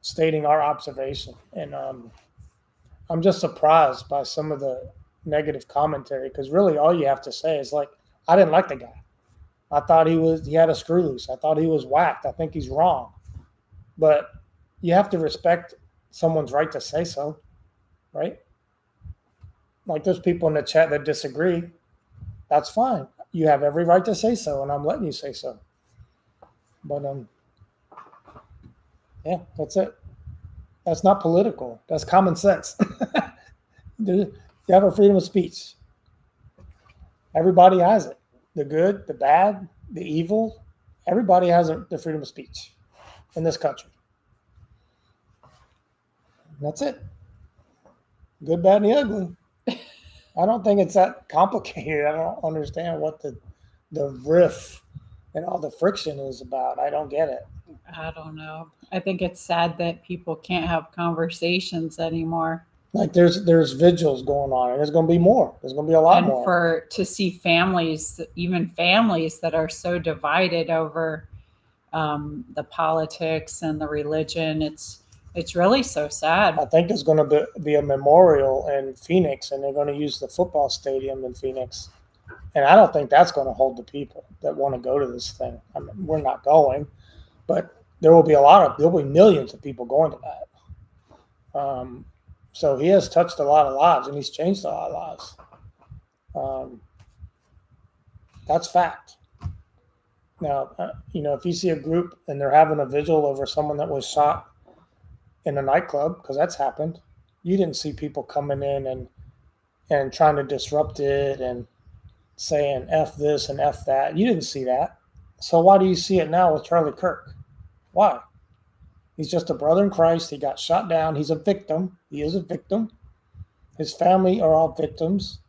stating our observation. And I'm just surprised by some of the negative commentary, because really all you have to say is I didn't like the guy. I thought he had a screw loose. I thought he was whacked. I think he's wrong. But you have to respect someone's right to say so, right? There's people in the chat that disagree. That's fine. You have every right to say so, and I'm letting you say so. But yeah, that's it. That's not political. That's common sense. You have a freedom of speech. Everybody has it. The good, the bad, the evil. Everybody has the freedom of speech in this country. And that's it. Good, bad, and the ugly. I don't think it's that complicated. I don't understand what the riff and all the friction is about. I don't get it. I don't know. I think it's sad that people can't have conversations anymore. There's vigils going on, and there's going to be more. There's going to be a lot more. And to see families, even families that are so divided over the politics and the religion, it's really so sad. I think there's going to be a memorial in Phoenix, and they're going to use the football stadium in Phoenix. And I don't think that's going to hold the people that want to go to this thing. I mean, we're not going, but there'll be millions of people going to that. So he has touched a lot of lives, and he's changed a lot of lives. That's fact. Now, if you see a group and they're having a vigil over someone that was shot in a nightclub, because that's happened, you didn't see people coming in and trying to disrupt it and saying F this and F that. You didn't see that. So why do you see it now with Charlie Kirk? Why? He's just a brother in Christ. He got shot down. He's a victim. He is a victim. His family are all victims.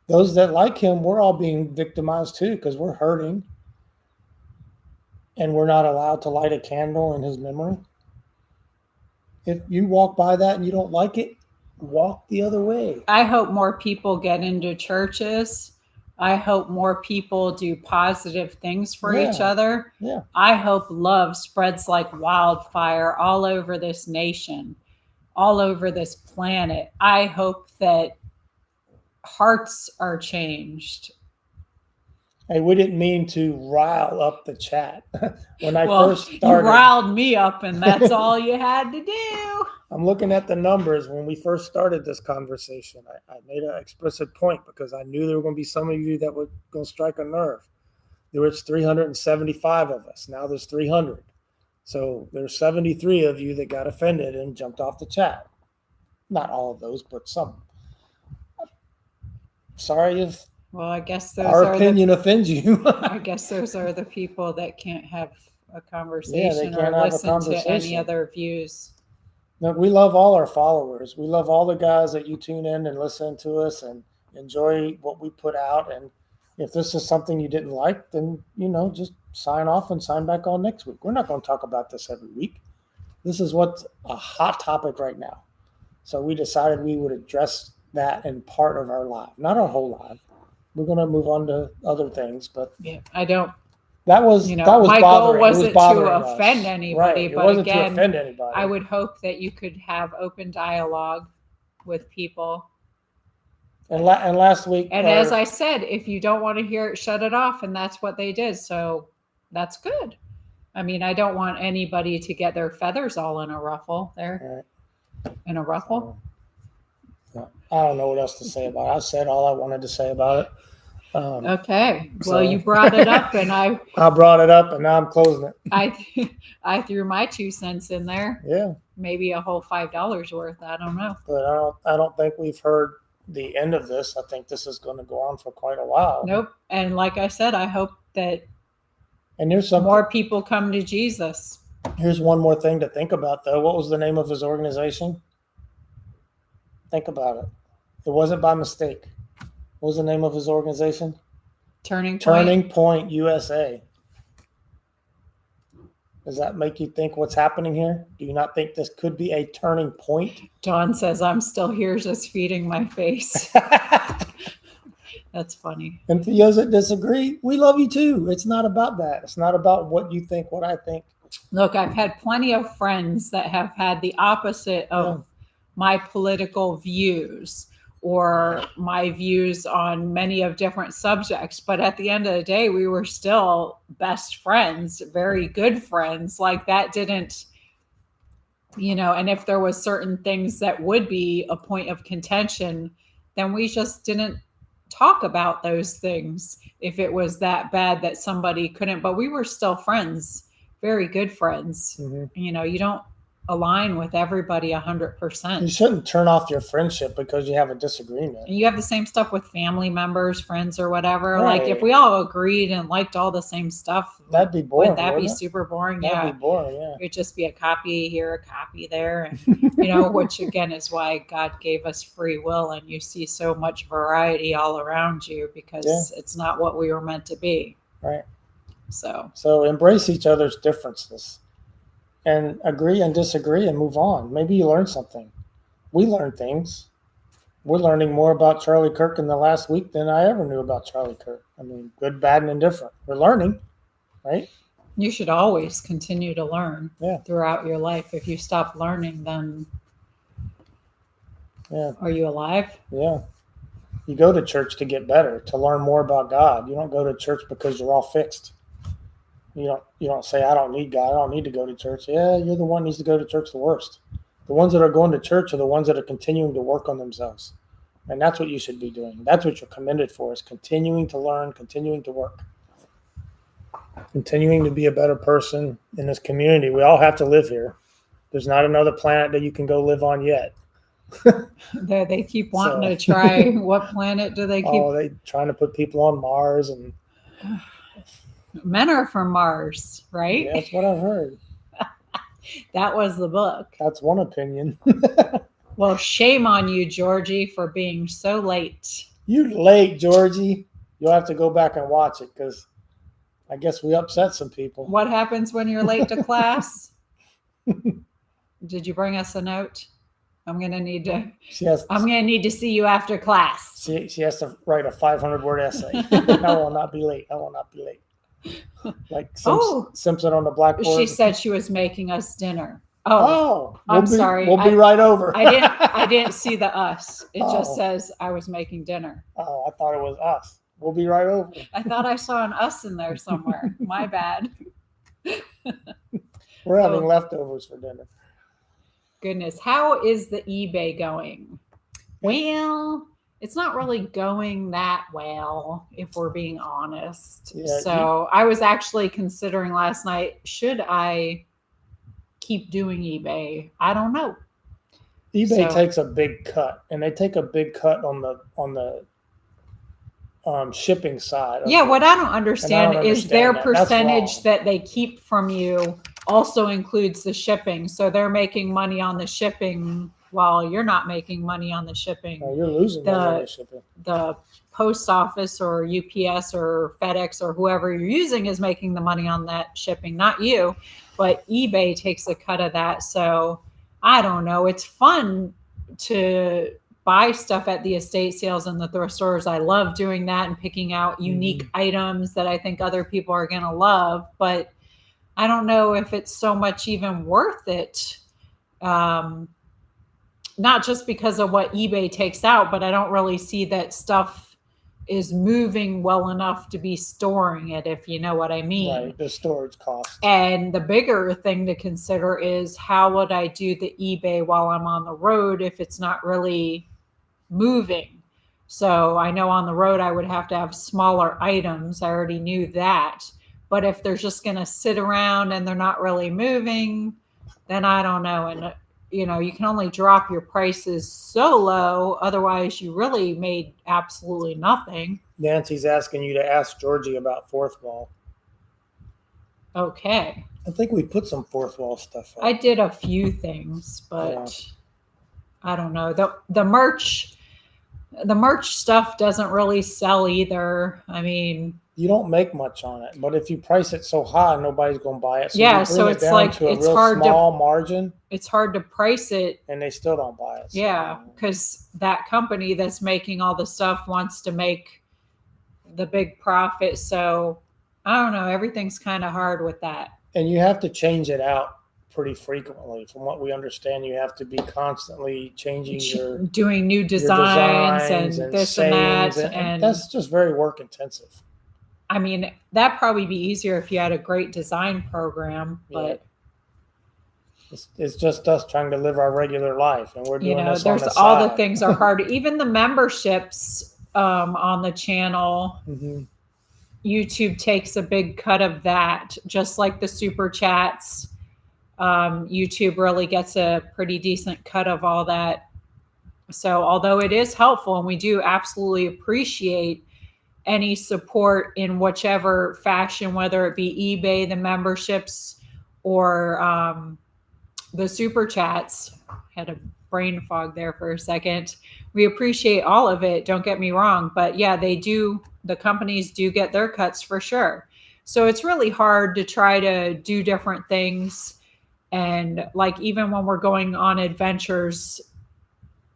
Those that like him, we're all being victimized too, because we're hurting. And we're not allowed to light a candle in his memory. If you walk by that and you don't like it, walk the other way. I hope more people get into churches. I hope more people do positive things for each Yeah. other. Yeah. I hope love spreads like wildfire all over this nation, all over this planet. I hope that hearts are changed. Hey, we didn't mean to rile up the chat. When I Well, first you started, riled me up, and that's all you had to do. I'm looking at the numbers. When we first started this conversation, I made an explicit point because I knew there were going to be some of you that were going to strike a nerve. There was 375 of us. Now there's 300. So there's 73 of you that got offended and jumped off the chat. Not all of those, but some. Sorry if Well, I guess those our are opinion offends you. I guess those are the people that can't have a conversation can't or have a listen to any conversation. other views. No, we love all our followers. We love all the guys that you tune in and listen to us and enjoy what we put out. And if this is something you didn't like, then, just sign off and sign back on next week. We're not going to talk about this every week. This is what's a hot topic right now. So we decided we would address that in part of our live, not our whole live. We're going to move on to other things, but Yeah, I don't. that was my bothering. goal It wasn't was bothering to us. offend anybody, Right. It but wasn't again, to offend anybody. I would hope that you could have open dialogue with people. And last week, And as I said, if you don't want to hear it, shut it off, and that's what they did. So that's good. I mean, I don't want anybody to get their feathers all in a ruffle there. Right. In a ruffle. I don't know what else to say about it. I said all I wanted to say about it. Okay. Well, you brought it up, and I brought it up, and now I'm closing it. I threw my 2 cents in there. Yeah. Maybe a whole $5 worth. I don't know. But I don't think we've heard the end of this. I think this is going to go on for quite a while. Nope. And like I said, I hope that there's more people come to Jesus. Here's one more thing to think about, though. What was the name of his organization? Think about it. It wasn't by mistake. What was the name of his organization? Turning Point USA. Does that make you think what's happening here? Do you not think this could be a turning point? Dawn says, I'm still here just feeding my face. That's funny. And for those that disagree, we love you too. It's not about that. It's not about what you think, what I think. Look, I've had plenty of friends that have had the opposite of my political views or my views on many of different subjects. But at the end of the day, we were still best friends, very good friends. Like that didn't, and if there was certain things that would be a point of contention, then we just didn't talk about those things if it was that bad that somebody couldn't. But we were still friends, very good friends. Mm-hmm. You don't align with everybody 100%. You shouldn't turn off your friendship because you have a disagreement. And you have the same stuff with family members, friends, or whatever. Right. Like if we all agreed and liked all the same stuff, that'd be boring. Would that be super boring? That'd be boring, yeah. It'd just be a copy here, a copy there. And, which again is why God gave us free will. And you see so much variety all around you because it's not what we were meant to be. Right. So embrace each other's differences and agree and disagree and move on. Maybe you learn something. We learn things. We're learning more about Charlie Kirk in the last week than I ever knew about Charlie Kirk. I mean, good, bad, and indifferent. We're learning, right? You should always continue to learn throughout your life. If you stop learning, then are you alive? Yeah. You go to church to get better, to learn more about God. You don't go to church because you're all fixed. You don't say, I don't need God. I don't need to go to church. Yeah, you're the one who needs to go to church the worst. The ones that are going to church are the ones that are continuing to work on themselves. And that's what you should be doing. That's what you're commended for, is continuing to learn, continuing to work, continuing to be a better person in this community. We all have to live here. There's not another planet that you can go live on yet. They keep wanting to try. What planet do they keep? Oh, they trying to put people on Mars. And men are from Mars, right? Yeah, that's what I've heard. That was the book. That's one opinion. Well, shame on you, Georgie, for being so late. You late, Georgie. You'll have to go back and watch it because I guess we upset some people. What happens when you're late to class? Did you bring us a note? I'm gonna need to. She has. I'm gonna need to see you after class. She has to write a 500-word essay. I will not be late. I will not be late. Like Simpson on the blackboard. She said she was making us dinner. I'm sorry. We'll be right over. I didn't see the us. It just says I was making dinner. Oh, I thought it was us. We'll be right over. I thought I saw an us in there somewhere. My bad. We're having leftovers for dinner. Goodness. How is the eBay going? Well, it's not really going that well, if we're being honest. Yeah, so I was actually considering last night, should I keep doing eBay? I don't know. eBay takes a big cut, and they take a big cut on the shipping side. Yeah, what I don't understand is their percentage that they keep from you also includes the shipping. So they're making money on the shipping while you're not making money on the shipping. No, you're losing money on the shipping. The post office or UPS or FedEx or whoever you're using is making the money on that shipping, not you. But eBay takes a cut of that. So I don't know. It's fun to buy stuff at the estate sales and the thrift stores. I love doing that and picking out unique items that I think other people are going to love. But I don't know if it's so much even worth it. Not just because of what eBay takes out, but I don't really see that stuff is moving well enough to be storing it, if you know what I mean. Right, the storage cost. And the bigger thing to consider is how would I do the eBay while I'm on the road if it's not really moving? So I know on the road I would have to have smaller items. I already knew that. But if they're just going to sit around and they're not really moving, then I don't know. And you know, you can only drop your prices so low. Otherwise, you really made absolutely nothing. Nancy's asking you to ask Georgie about fourth wall. Okay. I think we put some fourth wall stuff up. I did a few things, but I don't know. The merch stuff doesn't really sell either. I mean, you don't make much on it, but if you price it so high, nobody's going to buy it. So so it's like it's hard small margin. It's hard to price it, and they still don't buy it. So. Yeah, because that company that's making all the stuff wants to make the big profit. So I don't know. Everything's kind of hard with that. And you have to change it out pretty frequently. From what we understand, you have to be constantly changing doing new designs and this and that, and that's just very work intensive. I mean, that'd probably be easier if you had a great design program, but it's just us trying to live our regular life, and we're doing this on the side. All the things are hard. Even the memberships on the channel, YouTube takes a big cut of that, just like the super chats. YouTube really gets a pretty decent cut of all that. So although it is helpful and we do absolutely appreciate any support in whichever fashion, whether it be eBay, the memberships, or the super chats. Had a brain fog there for a second. We appreciate all of it. Don't get me wrong. But yeah, the companies do get their cuts for sure. So it's really hard to try to do different things. And like, even when we're going on adventures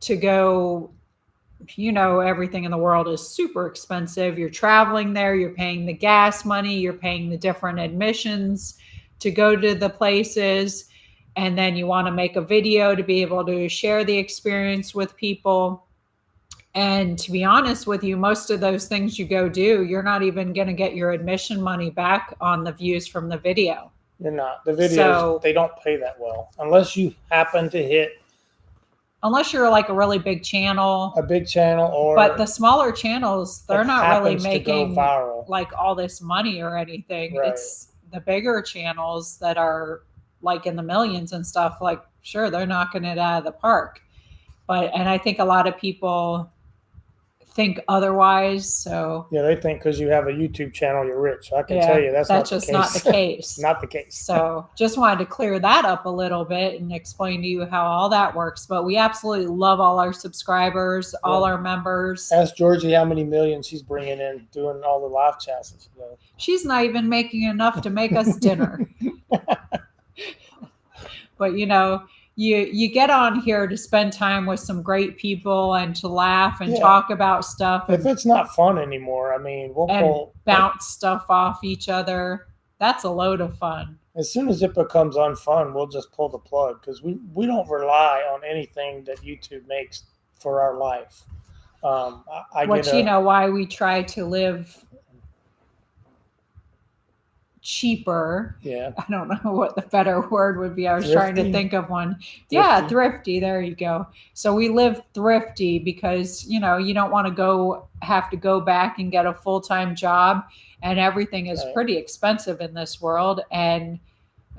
to go, you know, everything in the world is super expensive. You're traveling there, you're paying the gas money, you're paying the different admissions to go to the places. And then you want to make a video to be able to share the experience with people. And to be honest with you, most of those things you go do, you're not even going to get your admission money back on the views from the video. You're not. The videos, they don't pay that well unless you happen to hit. Unless you're like a really big channel. A big channel, or. But the smaller channels, they're not really making viral. Like all this money or anything. Right. It's the bigger channels that are like in the millions and stuff. Like, sure, they're knocking it out of the park. And I think a lot of people think otherwise. So yeah, they think because you have a YouTube channel, you're rich. I can tell you that's just not the case. Not the case. So just wanted to clear that up a little bit and explain to you how all that works. But we absolutely love all our subscribers, all our members. Ask Georgie how many millions she's bringing in doing all the live chats. She's not even making enough to make us dinner. But you know, you get on here to spend time with some great people and to laugh and Yeah. talk about stuff If and, it's not fun anymore, I mean, we'll and pull. bounce stuff off each other. That's a load of fun. As soon as it becomes unfun, we'll just pull the plug because we don't rely on anything that YouTube makes for our life. Which, you know, why we try to live cheaper. Yeah. I don't know what the better word would be. I was Thrifty. trying to think of one. Thrifty. Yeah, thrifty. There you go. So we live thrifty because, you know, you don't want to have to go back and get a full-time job, and everything is pretty expensive in this world. And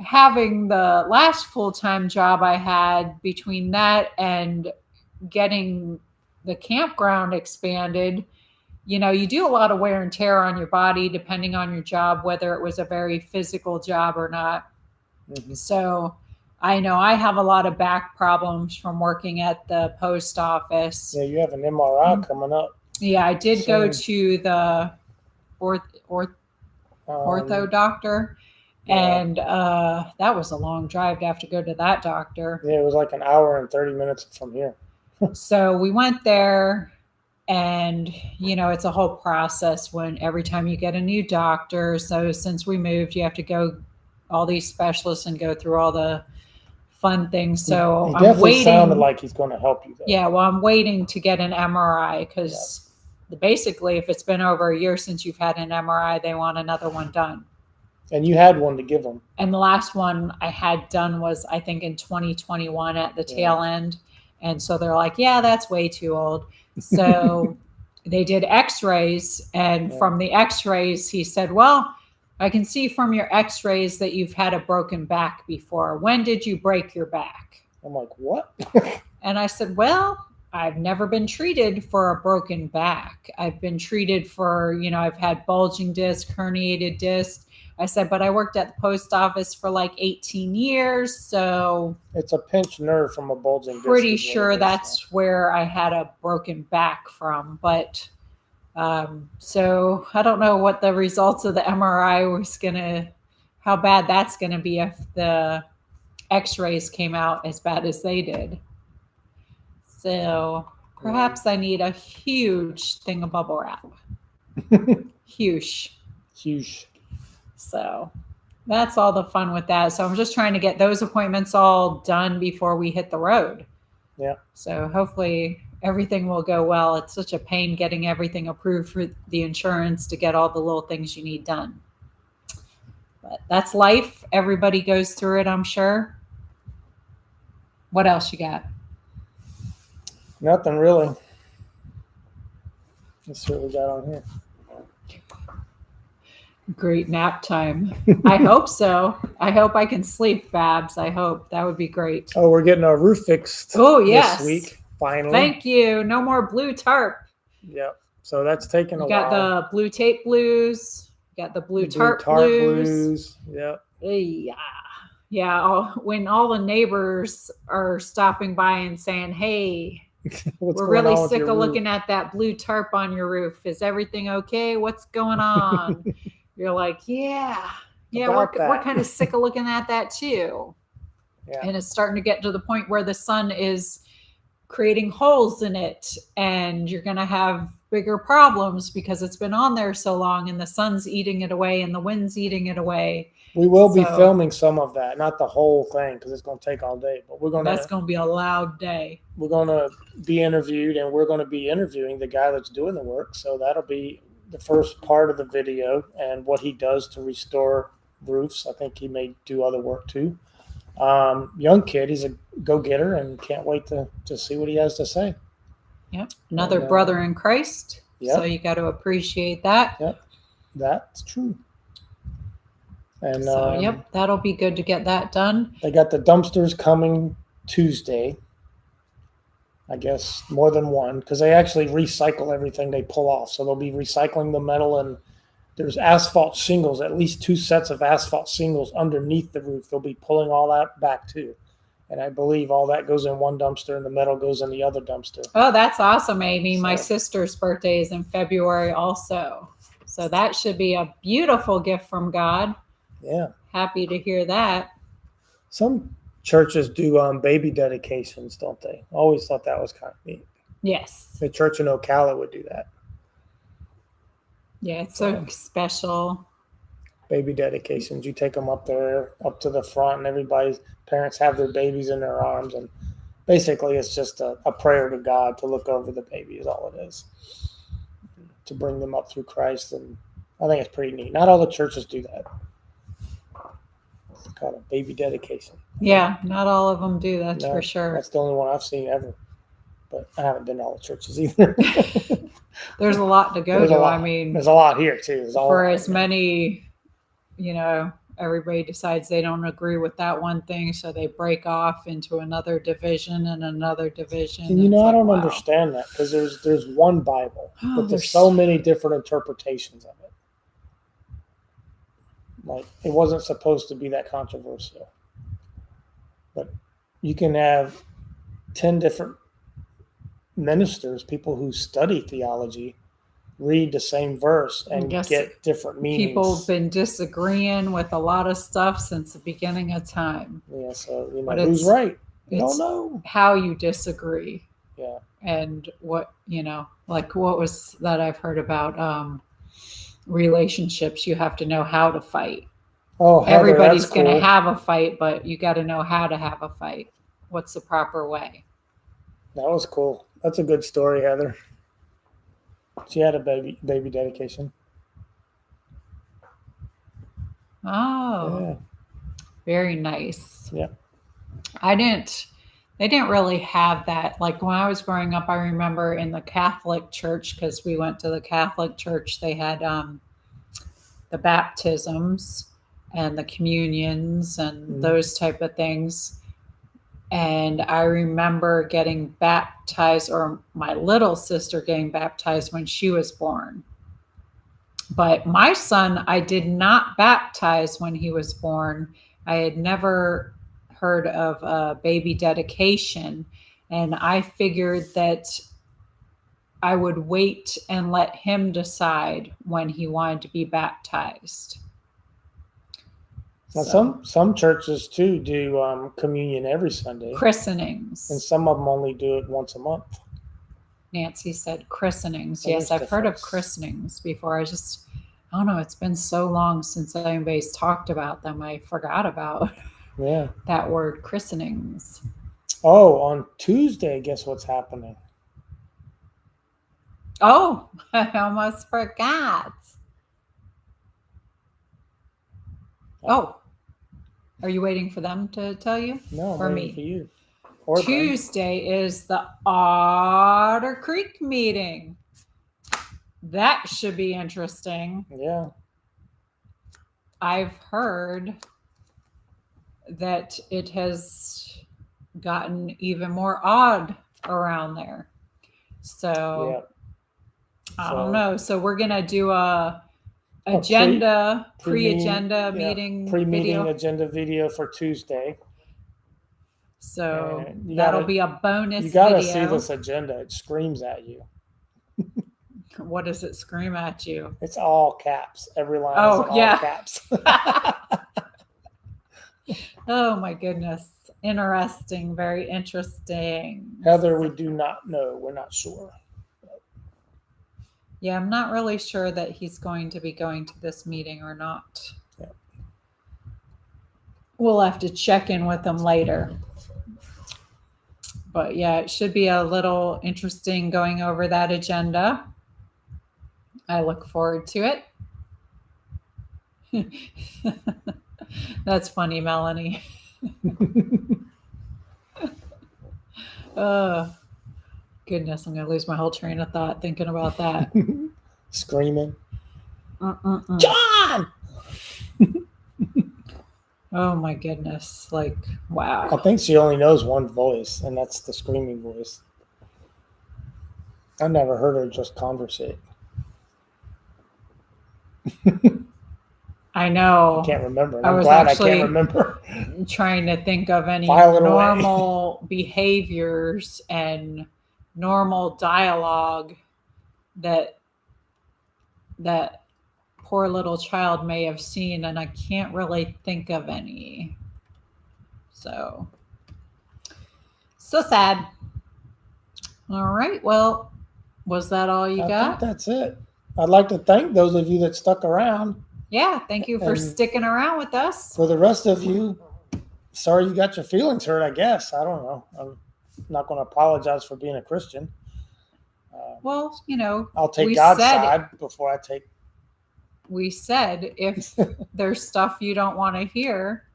having the last full-time job I had, between that and getting the campground expanded, you know, you do a lot of wear and tear on your body depending on your job, whether it was a very physical job or not. Mm-hmm. So I know I have a lot of back problems from working at the post office. Yeah, you have an MRI coming up. Yeah, I did go to the ortho doctor. Yeah. And that was a long drive to have to go to that doctor. Yeah, it was like an hour and 30 minutes from here. So we went there. And, you know, it's a whole process when every time you get a new doctor. So since we moved, you have to go all these specialists and go through all the fun things. So he definitely waiting. Sounded like he's going to help you there. Yeah, well, I'm waiting to get an MRI because basically if it's been over a year since you've had an MRI, they want another one done. And you had one to give them. And the last one I had done was, I think, in 2021 at the tail end. And so they're like, yeah, that's way too old. So they did x-rays, and from the x-rays, he said, well, I can see from your x-rays that you've had a broken back before. When did you break your back? I'm like, what? And I said, well, I've never been treated for a broken back. I've been treated for, you know, I've had bulging disc, herniated disc. I said, but I worked at the post office for like 18 years. So it's a pinched nerve from a bulging disc. Pretty sure that's where I had a broken back from. But so I don't know what the results of the MRI was how bad that's going to be if the x-rays came out as bad as they did. So perhaps I need a huge thing of bubble wrap. Huge. So that's all the fun with that. So I'm just trying to get those appointments all done before we hit the road. Yeah. So hopefully everything will go well. It's such a pain getting everything approved for the insurance to get all the little things you need done. But that's life. Everybody goes through it, I'm sure. What else you got? Nothing really. Let's see what we got on here. Great nap time. I hope so. I hope I can sleep, Babs. I hope. That would be great. Oh, we're getting our roof fixed yes. this week, finally. Thank you. No more blue tarp. Yep. So that's taken a while. Got the blue tape blues. Got the blue tarp blues. Yep. Yeah. When all the neighbors are stopping by and saying, hey, we're really sick of looking at that blue tarp on your roof. Is everything okay? What's going on? You're like, yeah, we're kind of sick of looking at that too. Yeah. And it's starting to get to the point where the sun is creating holes in it, and you're going to have bigger problems because it's been on there so long, and the sun's eating it away and the wind's eating it away. We will be filming some of that, not the whole thing because it's going to take all day, but that's going to be a loud day. We're going to be interviewed, and we're going to be interviewing the guy that's doing the work. So that'll be the first part of the video and what he does to restore roofs. I think he may do other work too. Young kid, he's a go-getter and can't wait to see what he has to say. Yep. Another brother in Christ. Yep. So you got to appreciate that. Yep. That's true. And so, that'll be good to get that done. They got the dumpsters coming Tuesday. I guess more than one, because they actually recycle everything they pull off. So they'll be recycling the metal, and there's asphalt shingles, at least 2 sets of asphalt shingles underneath the roof. They'll be pulling all that back too. And I believe all that goes in one dumpster and the metal goes in the other dumpster. Oh, that's awesome, Amy. So, my sister's birthday is in February also. So that should be a beautiful gift from God. Yeah. Happy to hear that. Some churches do baby dedications, don't they? I always thought that was kind of neat. Yes. The church in Ocala would do that. Yeah, it's so special. Baby dedications. You take them up there, up to the front, and everybody's parents have their babies in their arms. And basically, it's just a prayer to God to look over the baby is all it is. To bring them up through Christ. And I think it's pretty neat. Not all the churches do that. It's called a baby dedication. Yeah, not all of them do, that's for sure. That's the only one I've seen ever. But I haven't been to all the churches either. There's a lot to go to. I mean, there's a lot here too. For as many, everybody decides they don't agree with that one thing, so they break off into another division and another division. And I don't understand that, because there's one Bible, but there's so many different interpretations of it. Like, it wasn't supposed to be that controversial. But you can have 10 different ministers, people who study theology, read the same verse and get different meanings. People have been disagreeing with a lot of stuff since the beginning of time. Yeah, so who's right? You don't know how you disagree. Yeah. And what, like what was that I've heard about relationships, you have to know how to fight. Oh, Heather, everybody's going to have a fight, but you got to know how to have a fight. What's the proper way? That was cool. That's a good story, Heather. She had a baby dedication. Oh, yeah. Very nice. Yeah. They didn't really have that. Like when I was growing up, I remember in the Catholic church, because we went to the Catholic church, they had the baptisms and the communions and those type of things. And I remember getting baptized, or my little sister getting baptized when she was born. But my son, I did not baptize when he was born. I had never heard of a baby dedication. And I figured that I would wait and let him decide when he wanted to be baptized. Now, some churches too do communion every Sunday. Christenings. And some of them only do it once a month. Nancy said christenings. Yes, I've heard of christenings before. I don't know. It's been so long since anybody's talked about them. I forgot about that word, christenings. Oh, on Tuesday, guess what's happening? Oh, I almost forgot. Oh. Are you waiting for them to tell you? No, or I'm me? Waiting for you. Or Tuesday is the Otter Creek meeting. That should be interesting. Yeah. I've heard that it has gotten even more odd around there. So, I don't know. So we're going to do a pre-agenda meeting pre-meeting agenda video for Tuesday. So that'll be a bonus. You gotta see this agenda. It screams at you. What does it scream at you? It's all caps. Every line is all caps. Oh my goodness. Interesting. Very interesting. Heather, we do not know. We're not sure. Yeah, I'm not really sure that he's going to be going to this meeting or not. Yeah. We'll have to check in with him later. But yeah, it should be a little interesting going over that agenda. I look forward to it. That's funny, Melanie. Oh. Goodness, I'm going to lose my whole train of thought thinking about that. Screaming. John! Oh my goodness. Like, wow. I think she only knows one voice, and that's the screaming voice. I've never heard her just conversate. I know. I can't remember. I'm glad I can't remember. Trying to think of any normal behaviors and normal dialogue that poor little child may have seen, and I can't really think of any. So sad. All right. Well, was that all you I got? think that's it. I'd like to thank those of you that stuck around. Yeah. Thank you for And sticking around with us. for the rest of you, sorry you got your feelings hurt, I guess. I don't know. I'm not going to apologize for being a Christian. Well, I'll take God's side before I take. We said if there's stuff you don't want to hear,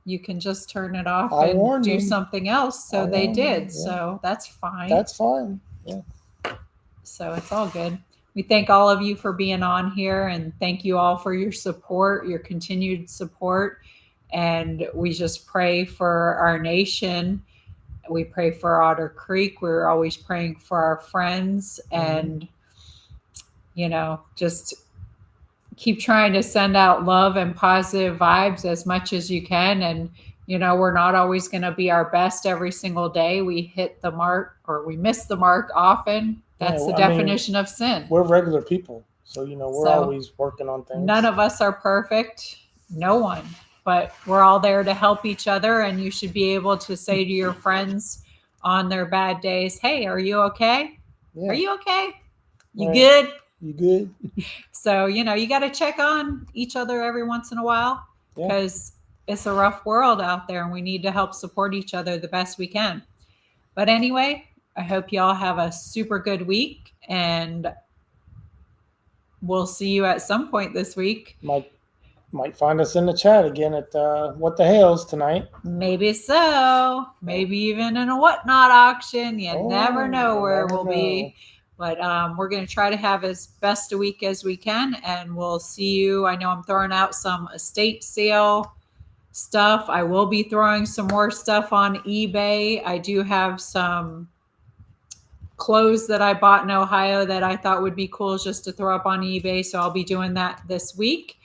you can just turn it off and do something else. So they did. Yeah. So that's fine. That's fine. Yeah. So it's all good. We thank all of you for being on here, and thank you all for your support, your continued support. And we just pray for our nation. We pray for Otter Creek. We're always praying for our friends, and, just keep trying to send out love and positive vibes as much as you can. And, we're not always going to be our best every single day. We hit the mark or we miss the mark often. That's the definition of sin. We're regular people. So, we're always working on things. None of us are perfect. No one. But we're all there to help each other. And you should be able to say to your friends on their bad days, hey, are you okay? Yeah. Are you okay? You good? You good? So, you got to check on each other every once in a while because it's a rough world out there and we need to help support each other the best we can. But anyway, I hope y'all have a super good week, and we'll see you at some point this week. Might find us in the chat again at What the Hell's tonight. Maybe so. Maybe even in a whatnot auction. You never know where we'll be. But we're going to try to have as best a week as we can, and we'll see you. I know I'm throwing out some estate sale stuff. I will be throwing some more stuff on eBay. I do have some clothes that I bought in Ohio that I thought would be cool just to throw up on eBay. So I'll be doing that this week.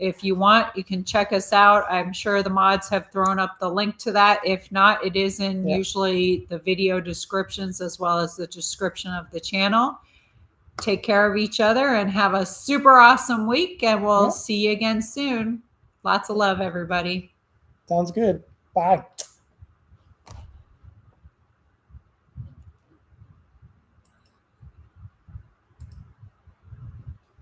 If you want, you can check us out. I'm sure the mods have thrown up the link to that. If not, it is in usually the video descriptions as well as the description of the channel. Take care of each other and have a super awesome week. And we'll see you again soon. Lots of love, everybody. Sounds good. Bye.